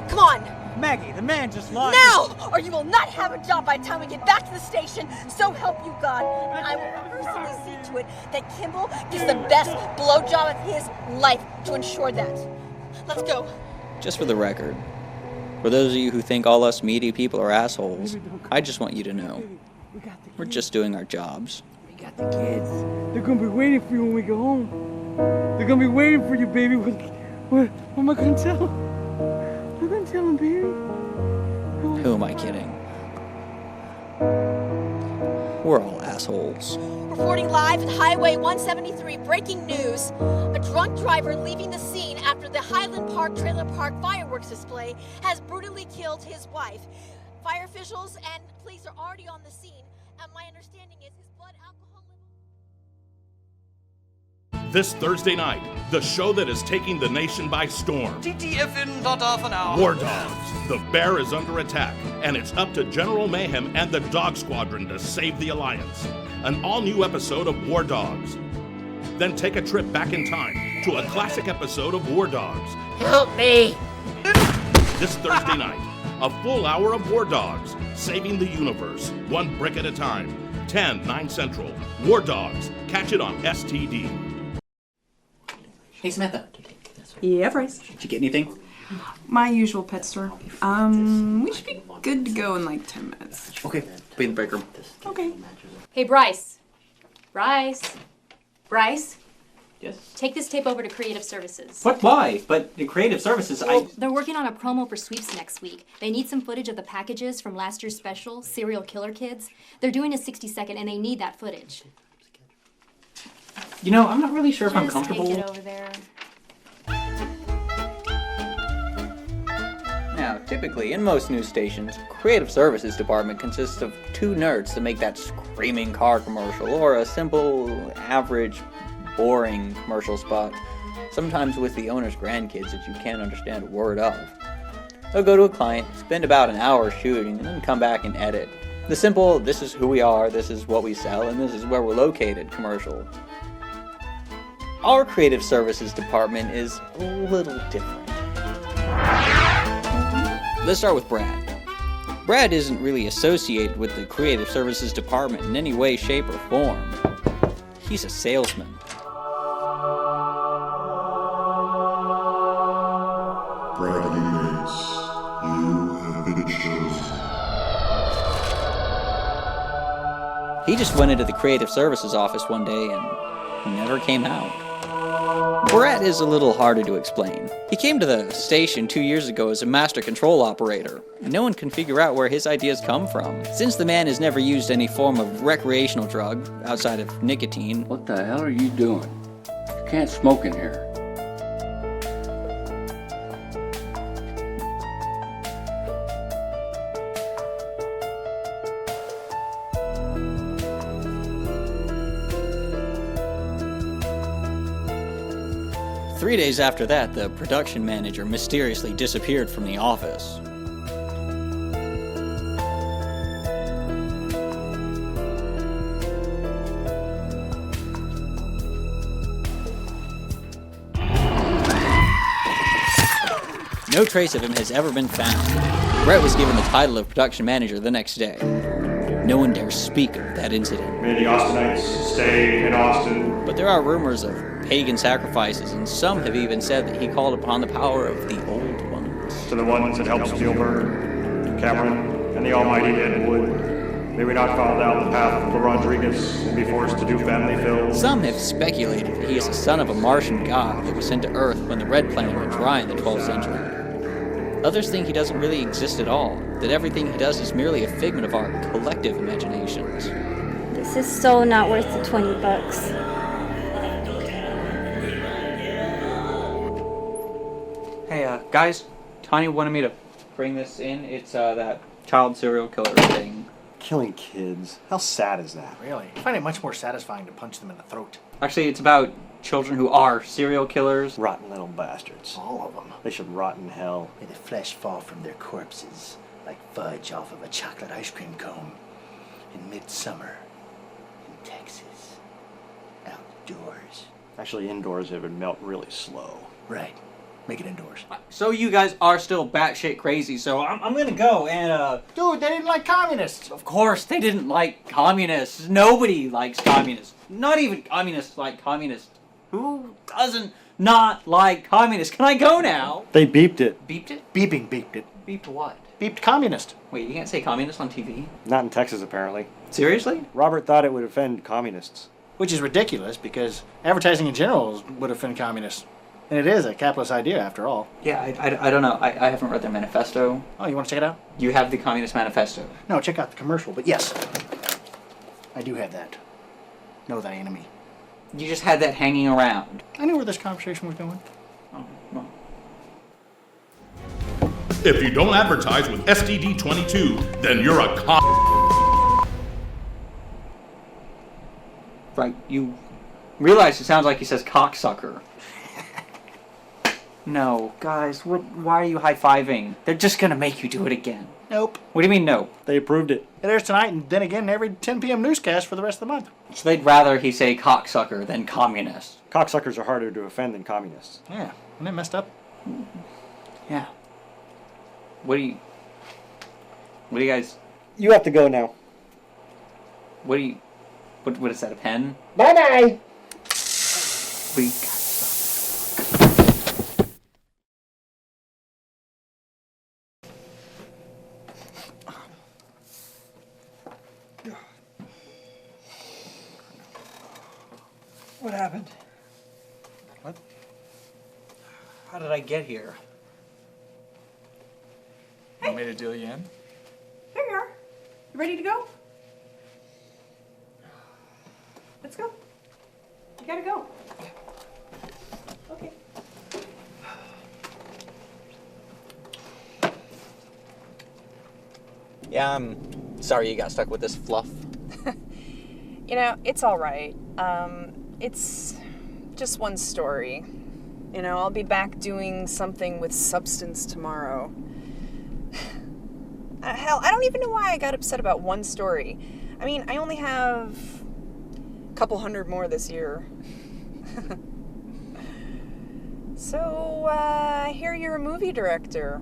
Come on. Maggie, the man just lied. Now, or you will not have a job by the time we get back to the station. So help you God, and I will personally see to it that Kimball gets the best blowjob of his life to ensure that. Let's go. Just for the record, for those of you who think all us media people are assholes, I just want you to know, we're just doing our jobs. Got the kids. They're gonna be waiting for you when we go home. They're gonna be waiting for you, baby. What am I gonna tell them? I'm gonna tell them, baby. Who am I kidding? We're all assholes. Reporting live at Highway 173, breaking news. A drunk driver leaving the scene after the Highland Park Trailer Park fireworks display has brutally killed his wife. Fire officials and police are already on the scene, and my understanding is his blood alcohol level. This Thursday night, the show that is taking the nation by storm. TTFN not half an hour. War Dogs. The bear is under attack, and it's up to General Mayhem and the Dog Squadron to save the Alliance. An all-new episode of War Dogs. Then take a trip back in time to a classic episode of War Dogs. Help me! This Thursday night, a full hour of War Dogs, saving the universe, one brick at a time. 10, 9 Central. War Dogs. Catch it on STD. Hey, Samantha. Yeah, Bryce. Did you get anything? My usual pet store. We should be good to go in like 10 minutes. Okay, be in the break room. Okay. Hey, Bryce. Bryce. Bryce. Yes? Take this tape over to Creative Services. What? Why? But the creative services, Well, they're working on a promo for sweeps next week. They need some footage of the packages from last year's special, Serial Killer Kids. They're doing a 60-second, and they need that footage. You know, I'm not really sure if I'm Just comfortable. take it over there. Now, typically, in most news stations, Creative Services Department consists of 2 nerds to make that screaming car commercial, or a simple, average, boring commercial spot, sometimes with the owner's grandkids that you can't understand a word of. They'll go to a client, spend about an hour shooting, and then come back and edit. The simple, this is who we are, this is what we sell, and this is where we're located commercial. Our Creative Services Department is a little different. Let's start with Brad. Brad isn't really associated with the Creative Services Department in any way, shape, or form. He's a salesman. Bradley Yates, He just went into the creative services office one day and never came out. Brett is a little harder to explain. He came to the station 2 years ago as a master control operator, and no one can figure out where his ideas come from. Since the man has never used any form of recreational drug outside of nicotine. What the hell are you doing? You can't smoke in here. Three days after that, the production manager mysteriously disappeared from the office. No trace of him has ever been found. Brett was given the title of production manager the next day. No one dares speak of that incident. May the Austinites stay in Austin. But there are rumors of pagan sacrifices, and some have even said that he called upon the power of the Old Ones. To the ones that helped Spielberg, to Cameron, and the almighty Ed Wood, may we not follow down the path of Rodriguez and be forced to do family films. Some have speculated that he is the son of a Martian god that was sent to Earth when the Red Planet went dry in the 12th century. Others think he doesn't really exist at all, that everything he does is merely a figment of our collective imaginations. This is so not worth the $20. Hey, guys, Tanya wanted me to bring this in. It's that child serial killer thing. Killing kids? How sad is that? Really? I find it much more satisfying to punch them in the throat. Actually, it's about children who are serial killers. Rotten little bastards. All of them. They should rot in hell. May the flesh fall from their corpses like fudge off of a chocolate ice cream cone in midsummer in Texas. Outdoors. Actually, indoors it would melt really slow. Right. Make it indoors. So you guys are still batshit crazy, so I'm gonna go and, Dude, they didn't like communists! Of course, they didn't like communists. Nobody likes communists. Not even communists like communists. Who doesn't not like communists? Can I go now? They beeped it. Beeped it? Beeping beeped it. Beeped what? Beeped communist. Wait, you can't say communist on TV? Not in Texas, apparently. Seriously? Robert thought it would offend communists. Which is ridiculous, because advertising in general would offend communists. And it is a capitalist idea, after all. Yeah, I don't know. I haven't read their manifesto. Oh, you want to check it out? You have the Communist Manifesto. No, check out the commercial, but yes. I do have that. Know thy enemy. You just had that hanging around. I knew where this conversation was going. Oh, well. If you don't advertise with STD22, then you're a con. Right, you realize it sounds like he says cocksucker. No, guys, why are you high-fiving? They're just gonna make you do it again. Nope. What do you mean, no? They approved it. It airs tonight and then again every 10 p.m. newscast for the rest of the month. So they'd rather he say cocksucker than communist. Cocksuckers are harder to offend than communists. Yeah, isn't that messed up? Yeah. What do you guys... You have to go now. What is that, a pen? Bye-bye! We... What happened? What? How did I get here? You made a deal, Yan? Here you are. You ready to go? Let's go. You gotta go. Okay. Yeah, I'm sorry you got stuck with this fluff. You know, it's all right. It's just one story. You know, I'll be back doing something with substance tomorrow. Hell, I don't even know why I got upset about one story. I mean, I only have a couple hundred more this year. So, I hear you're a movie director.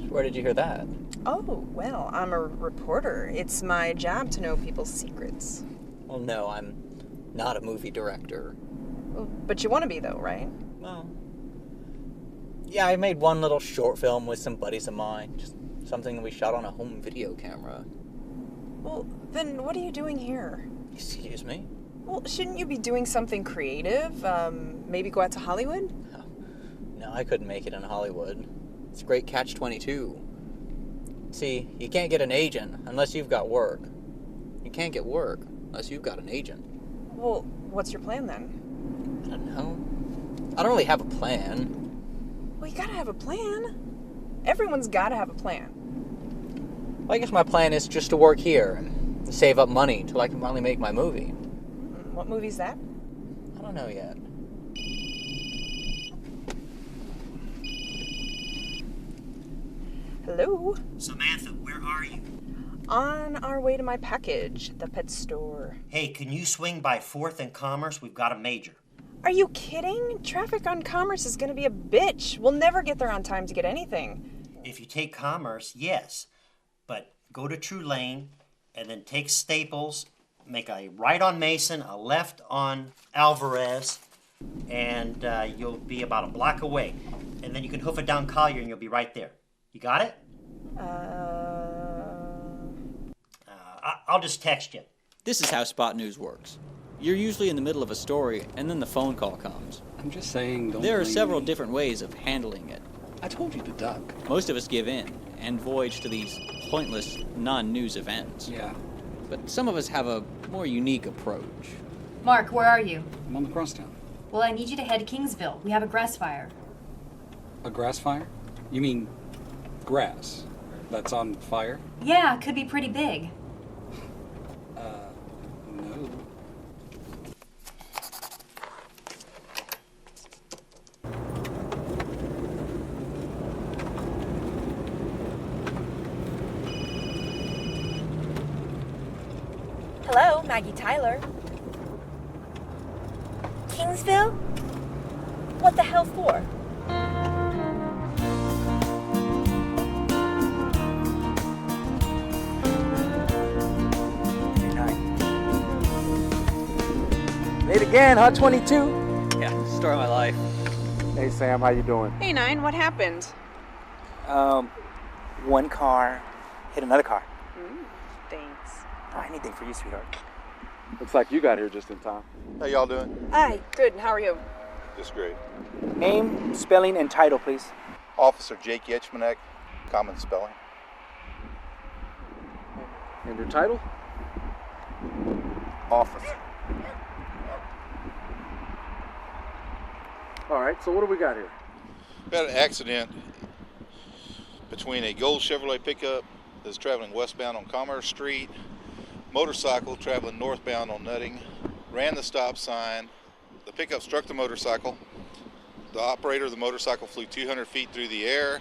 Where did you hear that? Oh, well, I'm a reporter. It's my job to know people's secrets. Well, no, I'm not a movie director. But you want to be, though, right? Well, Yeah, I made one little short film with some buddies of mine. Just something we shot on a home video camera. Well, then what are you doing here? Excuse me? Well, shouldn't you be doing something creative? Maybe go out to Hollywood? No, I couldn't make it in Hollywood. It's a great catch-22. See, you can't get an agent unless you've got work. You can't get work unless you've got an agent. Well, what's your plan then? I don't know. I don't really have a plan. Well, you gotta have a plan. Everyone's gotta have a plan. Well, I guess my plan is just to work here and save up money until I can finally make my movie. What movie's that? I don't know yet. Hello? Samantha, where are you? On our way to my package at the pet store. Hey, can you swing by 4th and Commerce? We've got a major. Are you kidding? Traffic on Commerce is gonna be a bitch. We'll never get there on time to get anything. If you take Commerce, yes. But go to True Lane and then take Staples, make a right on Mason, a left on Alvarez, and you'll be about a block away. And then you can hoof it down Collier and you'll be right there. You got it? I'll just text you. This is how Spot News works. You're usually in the middle of a story, and then the phone call comes. I'm just saying, don't There are blame several me. different ways of handling it. I told you to duck. Most of us give in and voyage to these pointless, non-news events. Yeah. But some of us have a more unique approach. Mark, where are you? I'm on the crosstown. Well, I need you to head to Kingsville. We have a grass fire. A grass fire? You mean grass that's on fire? Yeah, could be pretty big. No. Hello, Maggie Tyler. Kingsville? What the hell for? Late again, huh, 22? Yeah, story of my life. Hey Sam, how you doing? Hey, Nine, what happened? One car hit another car. Thanks. Anything for you, sweetheart. Looks like you got here just in time. How y'all doing? Hi, good. How are you? Just great. Name, spelling, and title, please. Officer Jake Yetchmanek, common spelling. And your title? Officer. All right, so what do we got here? We had an accident between a gold Chevrolet pickup that's traveling westbound on Commerce Street, motorcycle traveling northbound on Nutting, ran the stop sign. The pickup struck the motorcycle. The operator of the motorcycle flew 200 feet through the air.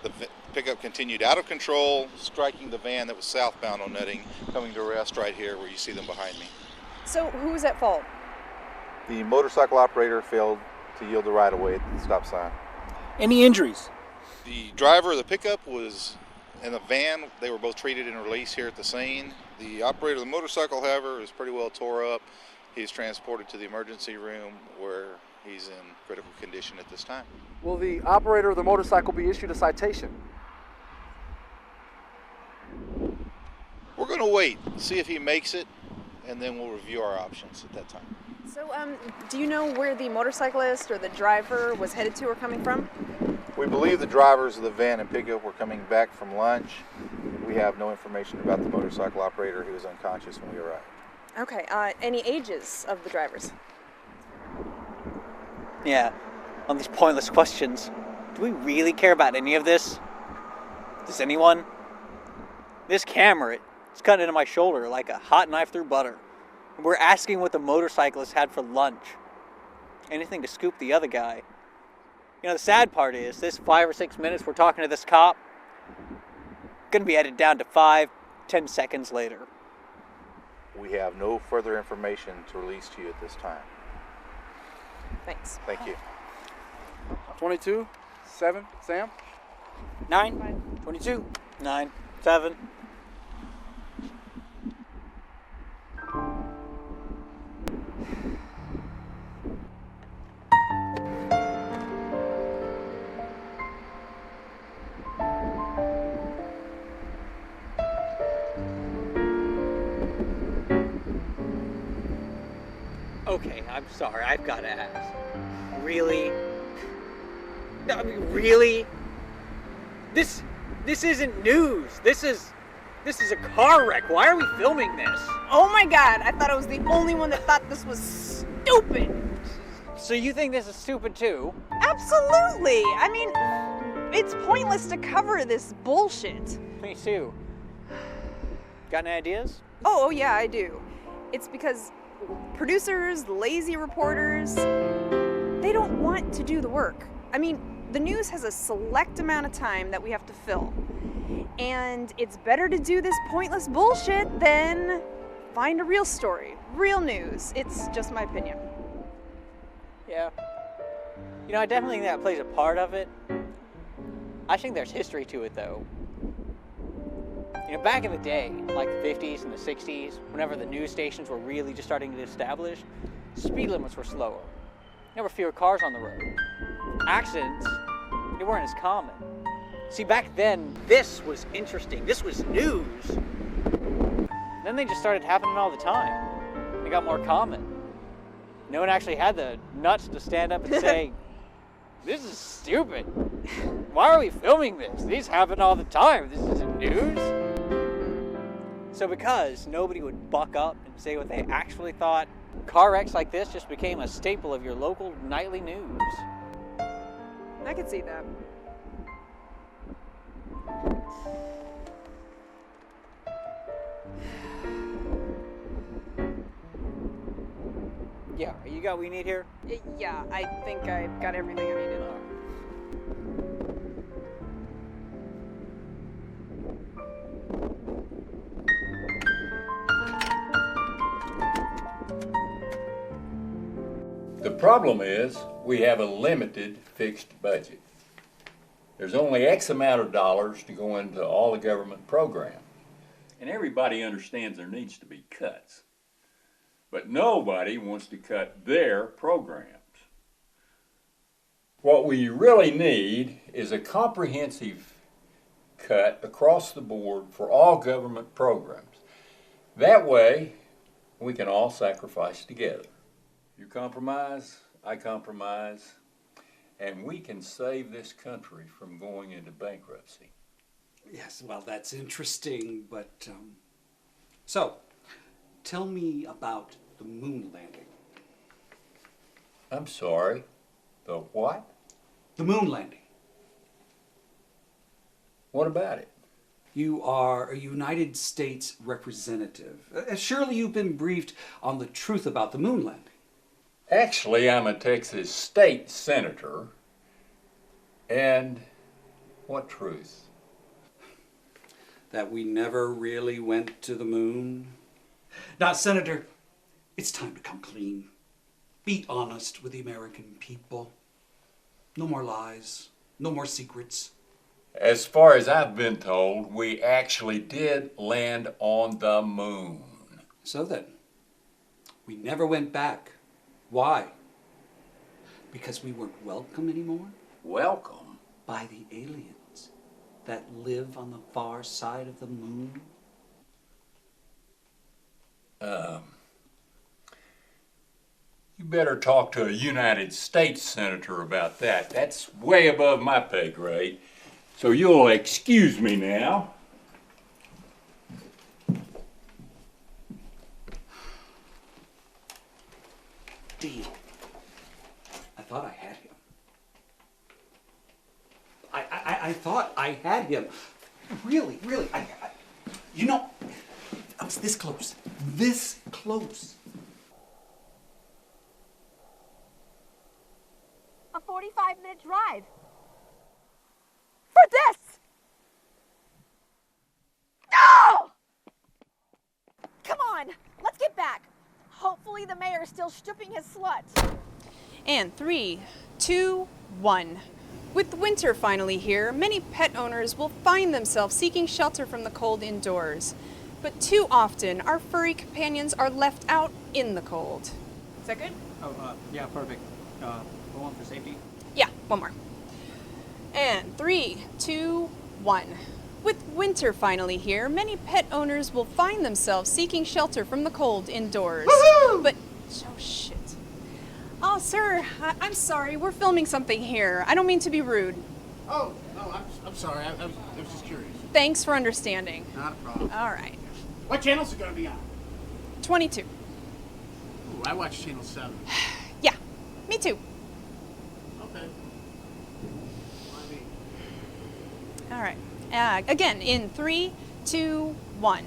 The pickup continued out of control, striking the van that was southbound on Nutting, coming to rest right here where you see them behind me. So, who was at fault? The motorcycle operator failed to yield the right-of-way at the stop sign. Any injuries? The driver of the pickup was in the van. They were both treated and released here at the scene. The operator of the motorcycle, however, is pretty well tore up. He's transported to the emergency room where he's in critical condition at this time. Will the operator of the motorcycle be issued a citation? We're going to wait, see if he makes it, and then we'll review our options at that time. So, do you know where the motorcyclist or the driver was headed to or coming from? We believe the drivers of the van and pickup were coming back from lunch. We have no information about the motorcycle operator. He was unconscious when we arrived. Okay, any ages of the drivers? Yeah, on these pointless questions. Do we really care about any of this? Does anyone? This camera, it's cutting into my shoulder like a hot knife through butter. We're asking what the motorcyclist had for lunch. Anything to scoop the other guy. You know, the sad part is, this 5 or 6 minutes we're talking to this cop, gonna be edited down to 5-10 seconds later. We have no further information to release to you at this time. Thanks. Thank you. 22, 7, Sam? 9, 22, 9, 7. Okay, I'm sorry. I've got to ask. Really? I mean, really? This isn't news. This is a car wreck. Why are we filming this? Oh my god, I thought I was the only one that thought this was stupid. So you think this is stupid too? Absolutely. I mean, it's pointless to cover this bullshit. Me too. Got any ideas? Oh yeah, I do. It's because producers, lazy reporters, they don't want to do the work. I mean, the news has a select amount of time that we have to fill. And it's better to do this pointless bullshit than find a real story, real news. It's just my opinion. Yeah. You know, I definitely think that plays a part of it. I think there's history to it, though. You know, back in the day, like the 50s and the 60s, whenever the news stations were really just starting to establish, speed limits were slower. There were fewer cars on the road. Accidents, they weren't as common. See, back then, this was interesting. This was news. Then they just started happening all the time. They got more common. No one actually had the nuts to stand up and say, this is stupid. Why are we filming this? These happen all the time. This isn't news. So because nobody would buck up and say what they actually thought, car wrecks like this just became a staple of your local nightly news. I could see that. Yeah, you got what you need here? Yeah, I think I got everything I needed. The problem is we have a limited fixed budget. There's only X amount of dollars to go into all the government programs. And everybody understands there needs to be cuts. But nobody wants to cut their programs. What we really need is a comprehensive cut across the board for all government programs. That way, we can all sacrifice together. You compromise, I compromise, and we can save this country from going into bankruptcy. Yes, well, that's interesting, but, so, tell me about the moon landing. I'm sorry, the what? The moon landing. What about it? You are a United States representative. Surely you've been briefed on the truth about the moon landing. Actually, I'm a Texas state senator. And what truth? That we never really went to the moon. Now, Senator, it's time to come clean. Be honest with the American people. No more lies, no more secrets. As far as I've been told, we actually did land on the moon. So then, we never went back. Why? Because we weren't welcome anymore? Welcome? By the aliens that live on the far side of the moon? You better talk to a United States senator about that. That's way above my pay grade. So you'll excuse me now. Dean, I thought I had him. I thought I had him. Really, you know, I was this close. This close. A 45-minute drive. For this! No! Come on, let's get back. Hopefully the mayor is still stripping his slut. And 3, 2, 1. With winter finally here, many pet owners will find themselves seeking shelter from the cold indoors. But too often, our furry companions are left out in the cold. Is that good? Oh, yeah, perfect. One for safety. Yeah, one more. And 3, 2, 1. With winter finally here, many pet owners will find themselves seeking shelter from the cold indoors. Woohoo! But, oh shit. Oh, sir, I'm sorry. We're filming something here. I don't mean to be rude. Oh, no, I'm sorry. I was just curious. Thanks for understanding. Not a problem. All right. What channel's it going to be on? 22. Ooh, I watch Channel 7. Yeah, me too. Okay. All right. Again, in 3, 2, 1.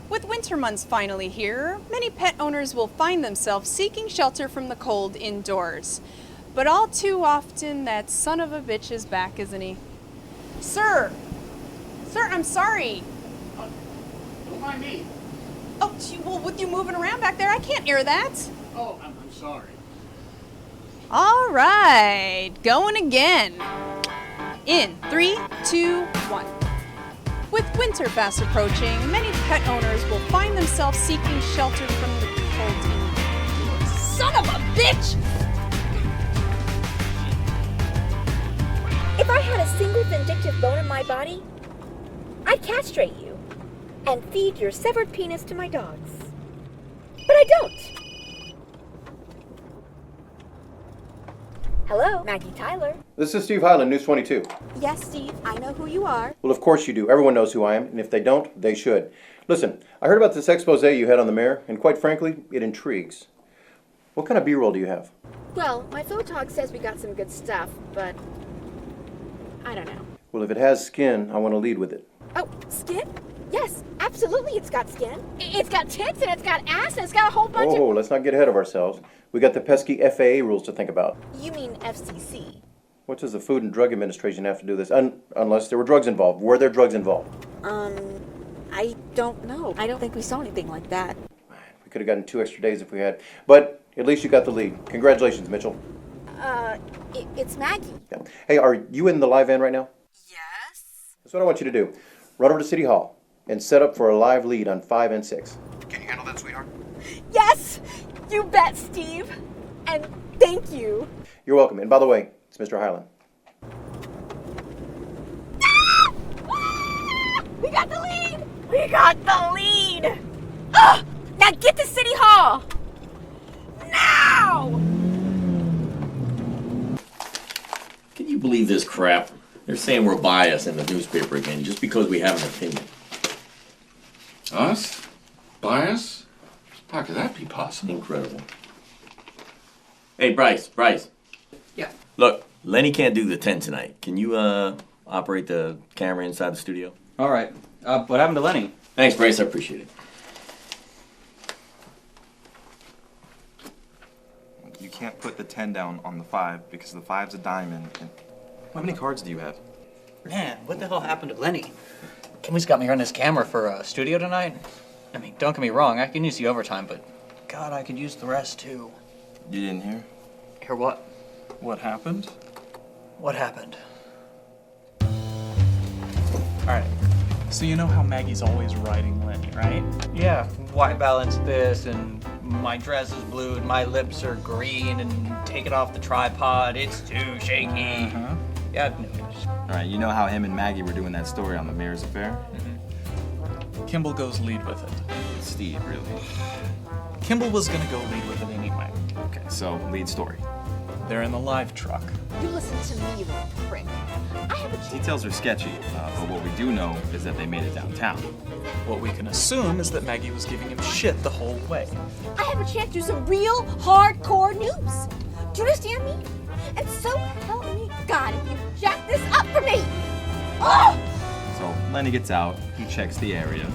With winter months finally here, many pet owners will find themselves seeking shelter from the cold indoors. But all too often, that son of a bitch is back, isn't he? Sir! Sir, I'm sorry. Don't mind me. Oh, well, with you moving around back there, I can't hear that. Oh, I'm sorry. All right, going again. In 3, 2, 1. With winter fast approaching, many pet owners will find themselves seeking shelter from the cold indoors. Son of a bitch! If I had a single vindictive bone in my body, I'd castrate you and feed your severed penis to my dogs. But I don't. Hello, Maggie Tyler. This is Steve Highland, News 22. Yes, Steve, I know who you are. Well, of course you do. Everyone knows who I am, and if they don't, they should. Listen, I heard about this expose you had on the mayor, and quite frankly, it intrigues. What kind of B-roll do you have? Well, my photog says we got some good stuff, but I don't know. Well, if it has skin, I want to lead with it. Oh, skin? Yes, absolutely it's got skin. It's got tits and it's got ass and it's got a whole bunch Oh, let's not get ahead of ourselves. We got the pesky FAA rules to think about. You mean FCC? What does the Food and Drug Administration have to do with this? Unless there were drugs involved. Were there drugs involved? I don't know. I don't think we saw anything like that. We could have gotten 2 extra days if we had. But at least you got the lead. Congratulations, Mitchell. It's Maggie. Yeah. Hey, are you in the live van right now? Yes. That's what I want you to do. Run over to City Hall and set up for a live lead on 5 and 6. Can you handle that, sweetheart? Yes! You bet, Steve. And thank you. You're welcome. And by the way, it's Mr. Highland. We got the lead! We got the lead! Ugh! Now get to City Hall! Now! Can you believe this crap? They're saying we're biased in the newspaper again just because we have an opinion. Us? Bias? How could that be possible? Incredible. Hey, Bryce. Yeah. Look, Lenny can't do the 10 tonight. Can you operate the camera inside the studio? All right. What happened to Lenny? Thanks, Bryce. I appreciate it. You can't put the 10 down on the 5 because the 5's a diamond. And how many cards do you have? Man, what the hell happened to Lenny? Kimmy's got me running this camera for a studio tonight. I mean, don't get me wrong, I can use the overtime, but God, I could use the rest too. You didn't hear? Hear what? What happened? What happened? Alright, so you know how Maggie's always riding Lenny, right? Yeah, white balance this, and my dress is blue, and my lips are green, and take it off the tripod, it's too shaky. Uh-huh. Yeah, Alright, you know how him and Maggie were doing that story on the mayor's affair? Kimball goes lead with it. Steve, really? Kimball was gonna go lead with it anyway. Okay, so lead story. They're in the live truck. You listen to me, you little prick. I have a chance. Details are sketchy, but what we do know is that they made it downtown. What we can assume is that Maggie was giving him shit the whole way. I have a chance to do some real hardcore news. Do you understand me? And so help me God if you jack this up for me. Oh! So Lenny gets out, he checks the area.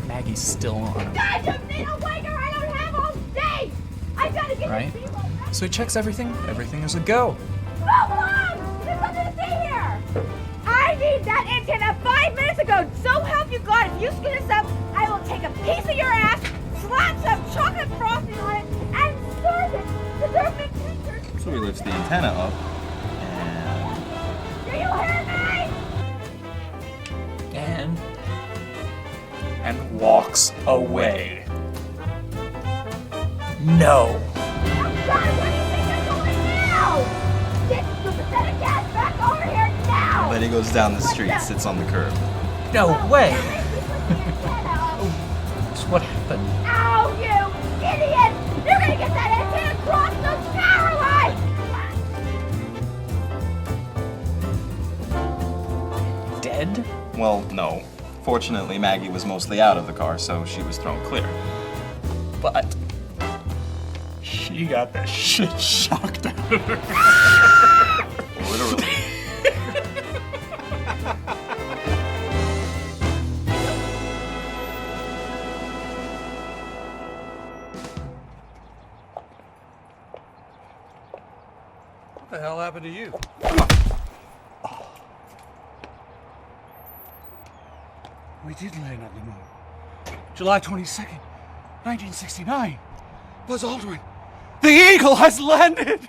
Maggie's still on. Guys, I'm being a waiter. I don't have all day. I gotta get Right? So he checks everything. Everything is a go. Move along! There's nothing to see here! I need that antenna 5 minutes ago! So help you God, if you screw this up, I will take a piece of your ass, slap some chocolate frosting on it, and serve it to their big creatures! So he lifts the antenna up, Do you hear me? And walks away. No. God, what do you think you're doing now? Get your pathetic ass back over here now! Lenny goes down the street, sits on the curb. No way! That's what happened. Ow, you idiot! You gonna get that antenna across those power lines! Dead? Well, no. Fortunately, Maggie was mostly out of the car, so she was thrown clear. But she got the shit shocked out of her. Literally. What the hell happened to you? We did land on the moon. July 22nd, 1969. Buzz Aldrin. The Eagle has landed!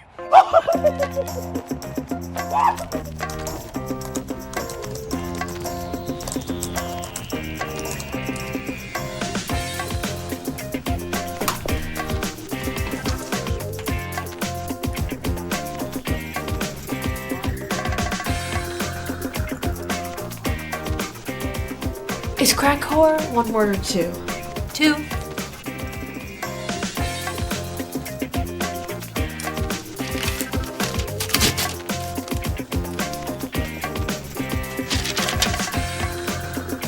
Is crack horror one word or two? Two.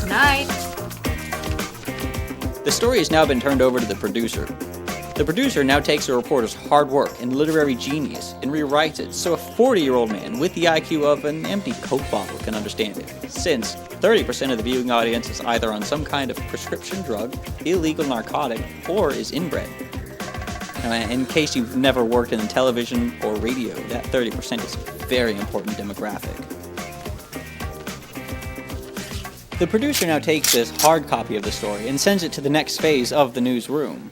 Night. The story has now been turned over to the producer. The producer now takes a reporter's hard work and literary genius and rewrites it so a 40-year-old man with the IQ of an empty Coke bottle can understand it, since 30% of the viewing audience is either on some kind of prescription drug, illegal narcotic, or is inbred. Now, in case you've never worked in television or radio, that 30% is a very important demographic. The producer now takes this hard copy of the story and sends it to the next phase of the newsroom.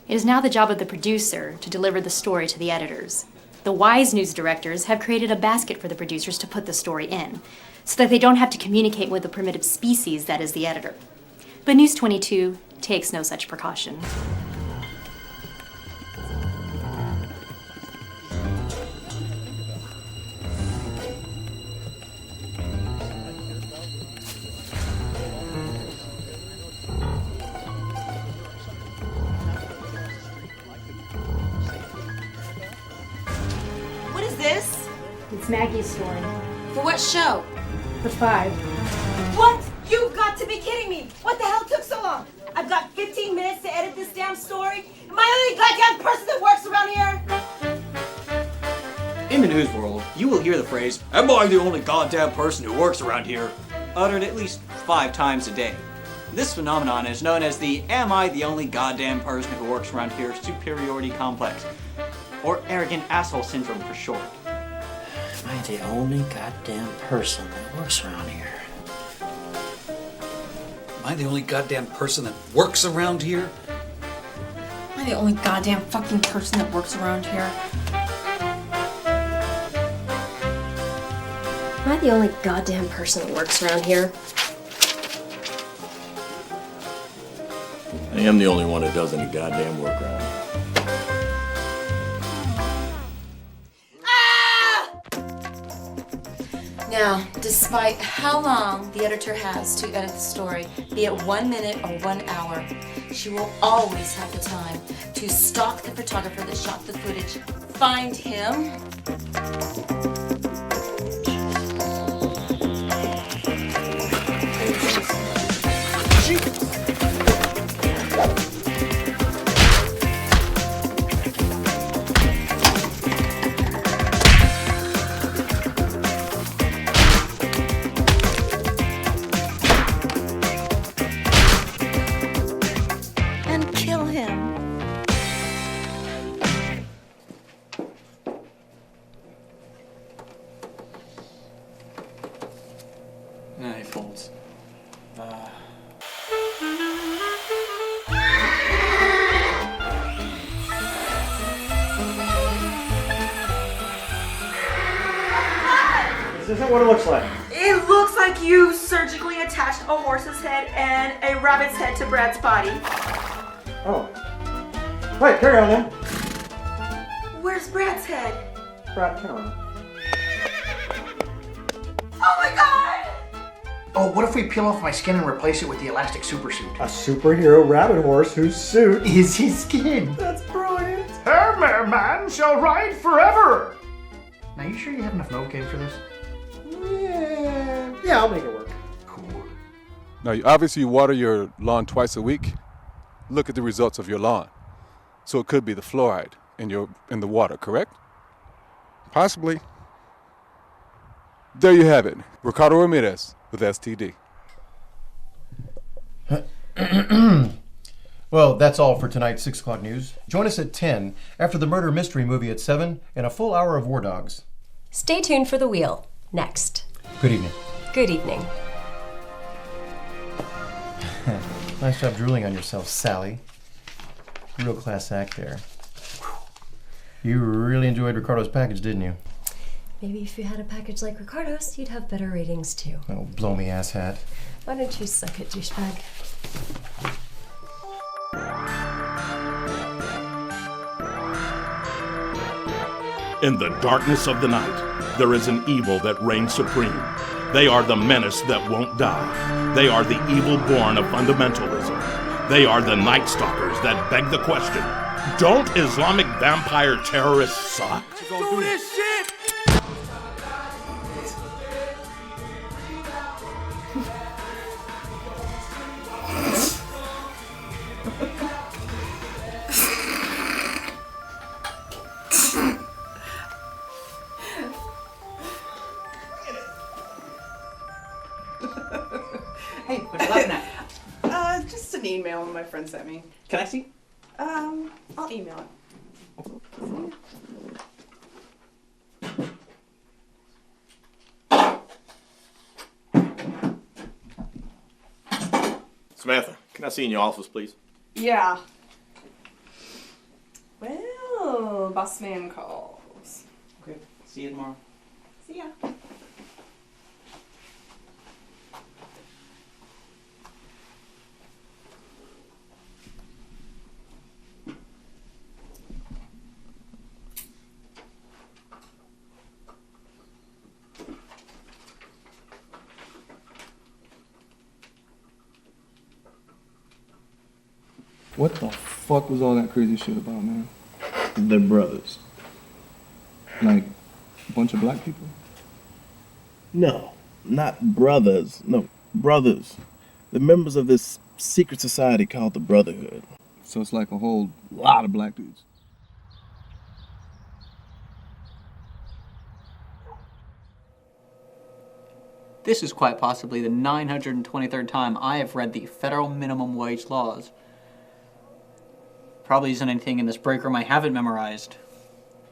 It is now the job of the producer to deliver the story to the editors. The wise news directors have created a basket for the producers to put the story in, so that they don't have to communicate with the primitive species that is the editor. But News 22 takes no such precaution. What is this? It's Maggie's story. For what show? For 5. What? You've got to be kidding me! What the hell took so long? I've got 15 minutes to edit this damn story? Am I the only goddamn person that works around here? In the news world, you will hear the phrase, "Am I the only goddamn person who works around here?" uttered at least 5 times a day. This phenomenon is known as the "Am I the only goddamn person who works around here" superiority complex, or arrogant asshole syndrome for short. Am I the only goddamn person that works around here? Am I the only goddamn person that works around here? Am I the only goddamn fucking person that works around here? Am I the only goddamn person that works around here? I am the only one that does any goddamn work around here. Now, despite how long the editor has to edit the story, be it 1 minute or 1 hour, she will always have the time to stalk the photographer that shot the footage, find him, And kill him. Nah, he folds. This isn't what it looks like. It looks like you surgically attached a horse's head and a rabbit's head to Brad's body. Oh. Right, carry on then. Where's Brad's head? Brad, come on. Oh my god! Oh, what if we peel off my skin and replace it with the elastic super suit? A superhero rabbit horse whose suit is his skin. That's brilliant. Hair Man shall ride forever! Now, you sure you have enough Novocaine for this? Yeah, I'll make it work. Now, obviously you water your lawn twice a week. Look at the results of your lawn. So it could be the fluoride in the water, correct? Possibly. There you have it. Ricardo Ramirez with STD. Well, that's all for tonight's 6 o'clock news. Join us at 10 after the murder mystery movie at 7 and a full hour of War Dogs. Stay tuned for The Wheel. Next. Good evening. Good evening. Nice job drooling on yourself, Sally. Real class act there. You really enjoyed Ricardo's package, didn't you? Maybe if you had a package like Ricardo's, you'd have better ratings too. Oh, blow me ass hat. Why don't you suck it, douchebag? In the darkness of the night, there is an evil that reigns supreme. They are the menace that won't die. They are the evil born of fundamentalism. They are the night stalkers that beg the question, don't Islamic vampire terrorists suck? Do this shit! Hey, what are you laughing at? Just an email my friend sent me. Can I see? I'll email it. Samantha, can I see you in your office, please? Yeah. Well, boss man calls. Okay, see you tomorrow. See ya. What the fuck was all that crazy shit about, man? They're brothers. Like, a bunch of black people? No, not brothers. No, brothers. The members of this secret society called the Brotherhood. So it's like a whole lot of black dudes. This is quite possibly the 923rd time I have read the federal minimum wage laws. Probably isn't anything in this break room I haven't memorized.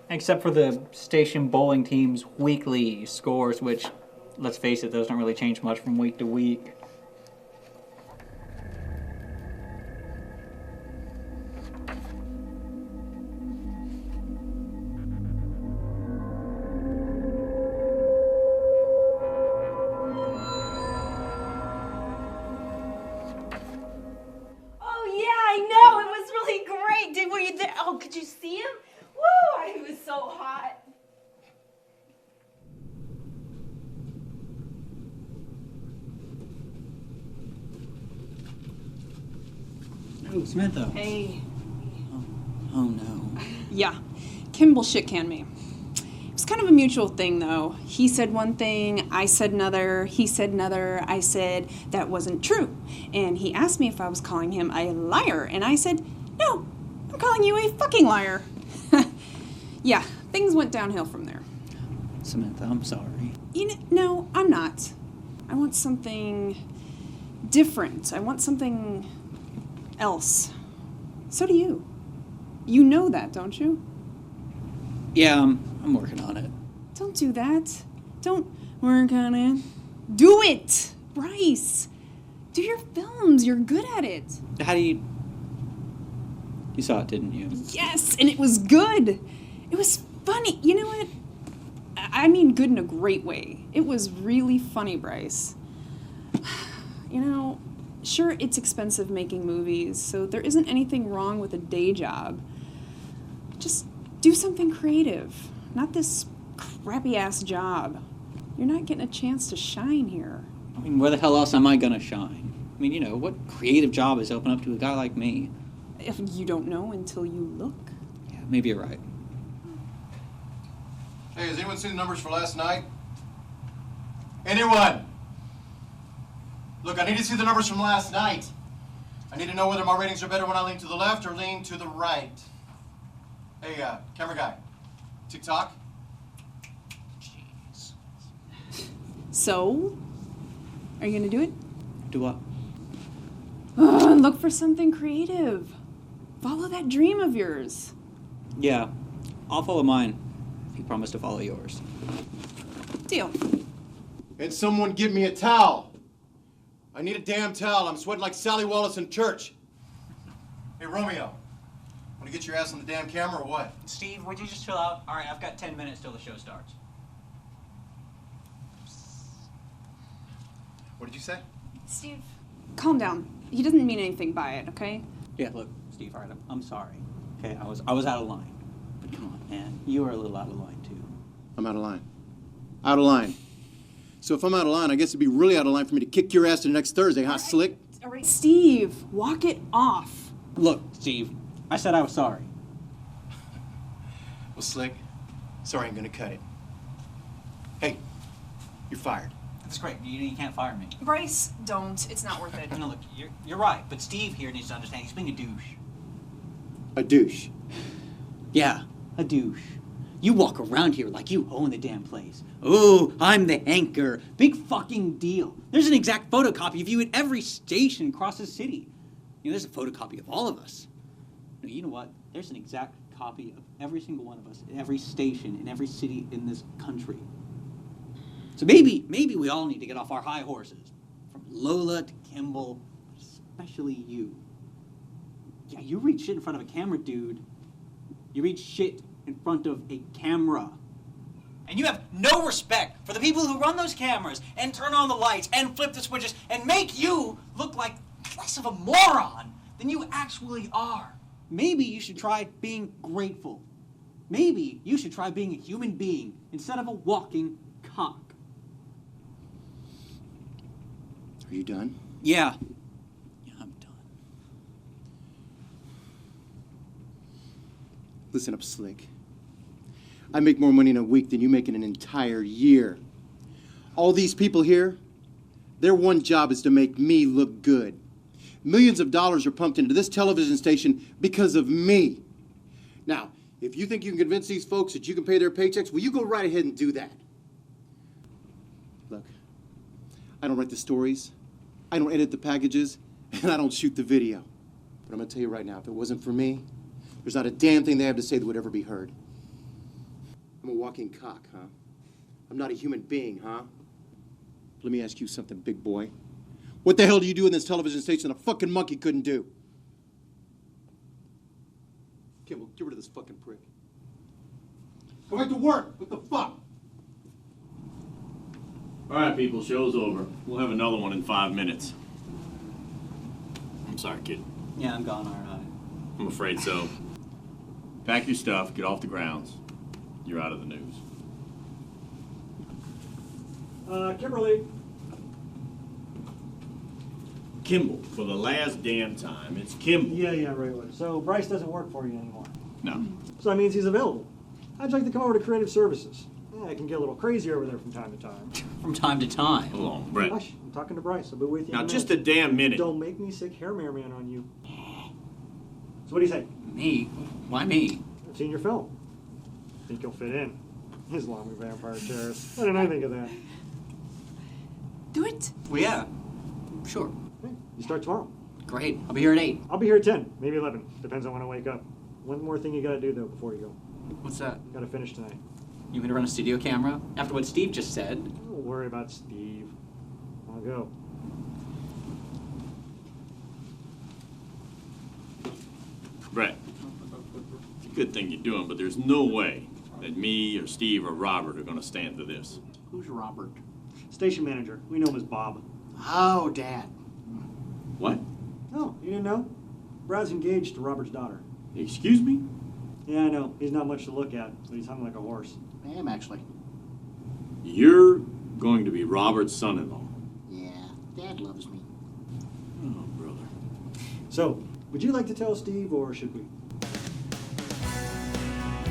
Except for the station bowling team's weekly scores, which, let's face it, those don't really change much from week to week. Were you there? Oh, could you see him? Woo! He was so hot. Oh, Samantha. Hey. Oh no. Yeah, Kimball shit canned me. It was kind of a mutual thing, though. He said one thing, I said another, he said another, I said that wasn't true. And he asked me if I was calling him a liar, and I said, no, I'm calling you a fucking liar. Yeah, things went downhill from there. Samantha, I'm sorry. No, I'm not. I want something different. I want something else. So do you. You know that, don't you? Yeah, I'm working on it. Don't do that. Don't work on it. Do it, Bryce. Do your films. You're good at it. How do you... You saw it, didn't you? Yes, and it was good. It was funny. You know what? I mean good in a great way. It was really funny, Bryce. You know, sure, it's expensive making movies, so there isn't anything wrong with a day job. Just do something creative, not this crappy-ass job. You're not getting a chance to shine here. I mean, where the hell else am I gonna shine? I mean, you know, what creative job is open up to a guy like me? If you don't know until you look. Yeah, maybe you're right. Hey, has anyone seen the numbers for last night? Anyone? Look, I need to see the numbers from last night. I need to know whether my ratings are better when I lean to the left or lean to the right. Hey, camera guy. TikTok? Jeez. So, are you gonna do it? Do what? Look for something creative. Follow that dream of yours. Yeah, I'll follow mine if you promise to follow yours. Deal. And someone give me a towel. I need a damn towel. I'm sweating like Sally Wallace in church. Hey, Romeo. Want to get your ass on the damn camera or what? Steve, would you just chill out? All right, I've got 10 minutes till the show starts. What did you say? Steve, calm down. He doesn't mean anything by it, okay? Yeah, look, Steve, all right, I'm sorry. Okay, I was out of line. But come on, man, you are a little out of line, too. I'm out of line. Out of line. So if I'm out of line, I guess it'd be really out of line for me to kick your ass to next Thursday, huh, Slick? All right, Steve, walk it off. Look, Steve, I said I was sorry. Well, Slick, sorry, I'm gonna cut it. Hey, you're fired. That's great. You can't fire me. Bryce, don't. It's not worth it. No, look, you're right, but Steve here needs to understand he's being a douche. A douche? Yeah, a douche. You walk around here like you own the damn place. Oh, I'm the anchor. Big fucking deal. There's an exact photocopy of you at every station across the city. You know, there's a photocopy of all of us. No, you know what? There's an exact copy of every single one of us at every station in every city in this country. So maybe we all need to get off our high horses. From Lola to Kimball, especially you. Yeah, you read shit in front of a camera, dude. You read shit in front of a camera. And you have no respect for the people who run those cameras and turn on the lights and flip the switches and make you look like less of a moron than you actually are. Maybe you should try being grateful. Maybe you should try being a human being instead of a walking cock. Are you done? Yeah. Yeah, I'm done. Listen up, Slick. I make more money in a week than you make in an entire year. All these people here, their one job is to make me look good. Millions of dollars are pumped into this television station because of me. Now, if you think you can convince these folks that you can pay their paychecks, well, you go right ahead and do that. Look, I don't write the stories, I don't edit the packages, and I don't shoot the video. But I'm gonna tell you right now, if it wasn't for me, there's not a damn thing they have to say that would ever be heard. I'm a walking cock, huh? I'm not a human being, huh? Let me ask you something, big boy. What the hell do you do in this television station that a fucking monkey couldn't do? Kimball, get rid of this fucking prick. Go back to work! What the fuck? All right, people, show's over. We'll have another one in 5 minutes. I'm sorry, kid. Yeah, I'm gone, aren't I? I'm afraid so. Pack your stuff, get off the grounds. You're out of the news. Kimberly. Kimball, for the last damn time, it's Kimball. Yeah, right. So Bryce doesn't work for you anymore. No. So that means he's available. How'd you like to come over to Creative Services? Yeah, I can get a little crazy over there from time to time. From time to time? Hold on, Brett. Hush, I'm talking to Bryce. I'll be with you Now, in a just minute. a damn minute. Don't make me sick hair man on you. So what do you say? Me? Why me? I've seen your film. Think you'll fit in. Islamic vampire terrorist. What did I think of that? Do it. Well, yeah. Sure. Hey, you start tomorrow. Great. I'll be here at 8. I'll be here at 10, maybe 11. Depends on when I wake up. One more thing you gotta do, though, before you go. What's that? You gotta finish tonight. You want to run a studio camera? After what Steve just said. Don't worry about Steve. I'll go. Brett, it's a good thing you're doing, but there's no way that me or Steve or Robert are going to stand for this. Who's Robert? Station manager. We know him as Bob. Oh, Dad. What? Oh, you didn't know? Brad's engaged to Robert's daughter. Excuse me? Yeah, I know. He's not much to look at, but he's hung like a horse. I am, actually. You're going to be Robert's son-in-law. Yeah, Dad loves me. Oh, brother. So, would you like to tell Steve, or should we?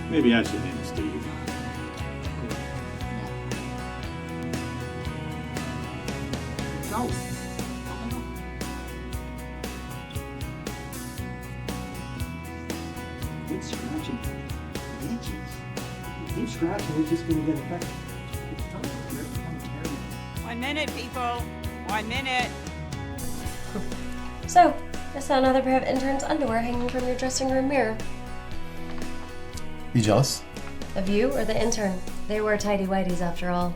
Maybe I should name Steve. Go. It's scratching. Itches. Keep scratching, it's just going to get infected. 1 minute, people. 1 minute. So, I saw another pair of intern's underwear hanging from your dressing room mirror. You jealous? Of you or the intern? They wear tidy whities after all.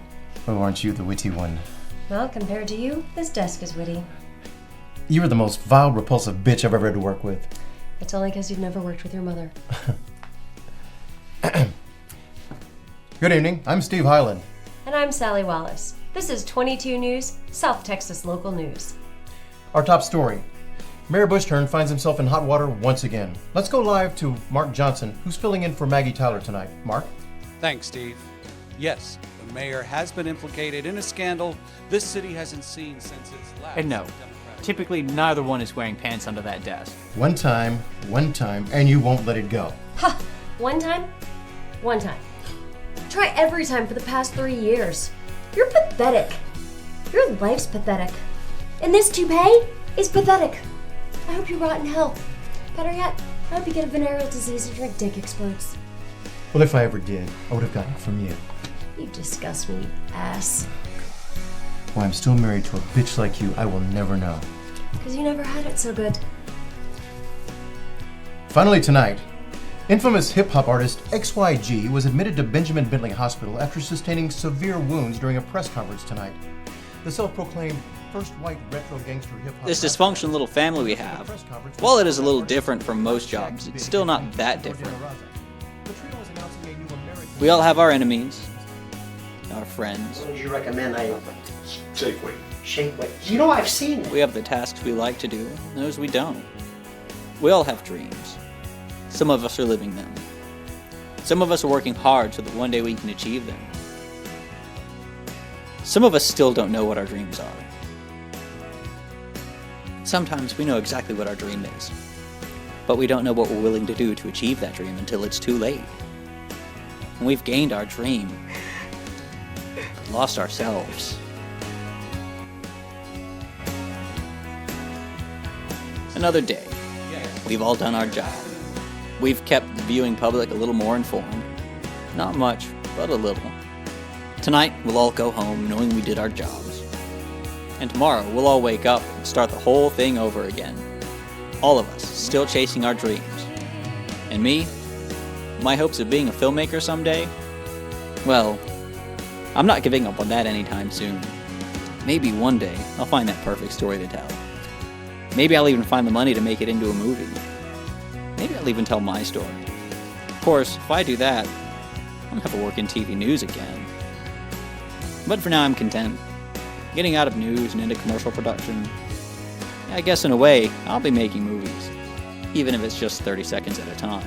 Oh, aren't you the witty one? Well, compared to you, this desk is witty. You were the most vile, repulsive bitch I've ever had to work with. It's only because you've never worked with your mother. Good evening, I'm Steve Hyland. And I'm Sally Wallace. This is 22 News, South Texas Local News. Our top story. Mayor Bushturn finds himself in hot water once again. Let's go live to Mark Johnson, who's filling in for Maggie Tyler tonight. Mark? Thanks, Steve. Yes, the mayor has been implicated in a scandal this city hasn't seen since its last. And no, typically neither one is wearing pants under that desk. One time, and you won't let it go. Ha! One time? One time. Try every time for the past 3 years. You're pathetic. Your life's pathetic. And this toupee is pathetic. I hope you rot in hell. Better yet, I hope you get a venereal disease and your dick explodes. Well, if I ever did, I would have gotten it from you. You disgust me, ass. Why I'm still married to a bitch like you, I will never know. Because you never had it so good. Finally tonight, infamous hip-hop artist XYG was admitted to Benjamin Bentley Hospital after sustaining severe wounds during a press conference tonight. The self-proclaimed first white retro gangster hip-hop... This dysfunctional little family we have, while it is a little different from most jobs, it's still not that different. We all have our enemies, our friends. What would you recommend I... Shake weight. Shake weight. You know, I've seen it. We have the tasks we like to do, and those we don't. We all have dreams. Some of us are living them. Some of us are working hard so that one day we can achieve them. Some of us still don't know what our dreams are. Sometimes we know exactly what our dream is, but we don't know what we're willing to do to achieve that dream until it's too late. When we've gained our dream, lost ourselves. Another day. We've all done our job. We've kept the viewing public a little more informed. Not much, but a little. Tonight, we'll all go home knowing we did our jobs. And tomorrow, we'll all wake up and start the whole thing over again. All of us, still chasing our dreams. And me? My hopes of being a filmmaker someday? Well, I'm not giving up on that anytime soon. Maybe one day, I'll find that perfect story to tell. Maybe I'll even find the money to make it into a movie. Maybe I'll even tell my story. Of course, if I do that, I'll never work in TV news again. But for now, I'm content. Getting out of news and into commercial production. I guess in a way, I'll be making movies. Even if it's just 30 seconds at a time.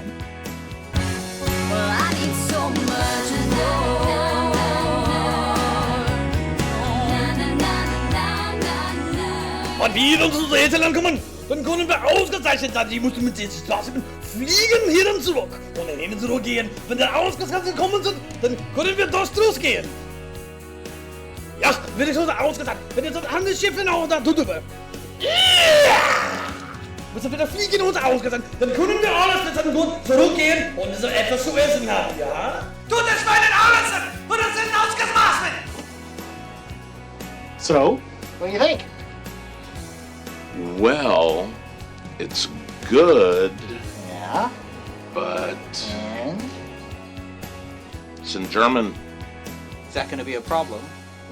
Und wie wir zu Rätsel ankommen, dann können wir ausgezeichnet sein. Ich musste mit dieser Straße fliegen hier dann zurück. Und dann hin zurückgehen. Wenn wir ausgezeichnet gekommen sind, dann können wir durch losgehen. Ja, wenn ich so ausgezeichnet, wenn ihr so ein anderes Schiff auch da drüber. Ja! Müssen wir da fliegen und ausgezeichnet, dann können wir alles mit seinem Grund zurückgehen und so etwas zu essen haben, ja? Tut es meinen alles und es sind ausgezeichnet! So, what do you think? Well, it's good. Yeah? But... It's in German. Is that going to be a problem?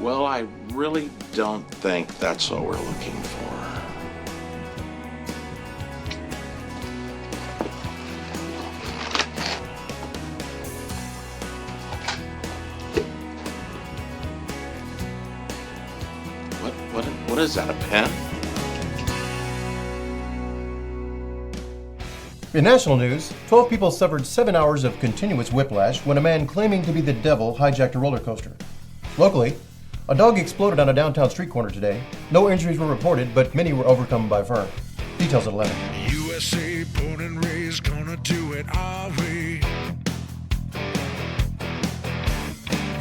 Well, I really don't think that's what we're looking for. What is that, a pen? In national news, 12 people suffered 7 hours of continuous whiplash when a man claiming to be the devil hijacked a roller coaster. Locally, A dog exploded on a downtown street corner today. No injuries were reported, but many were overcome by Fern. Details at 11. USA, born and raised, gonna do it our way.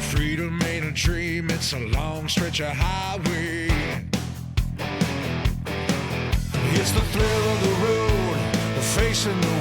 Freedom ain't a dream, it's a long stretch of highway. It's the thrill of the road, facing the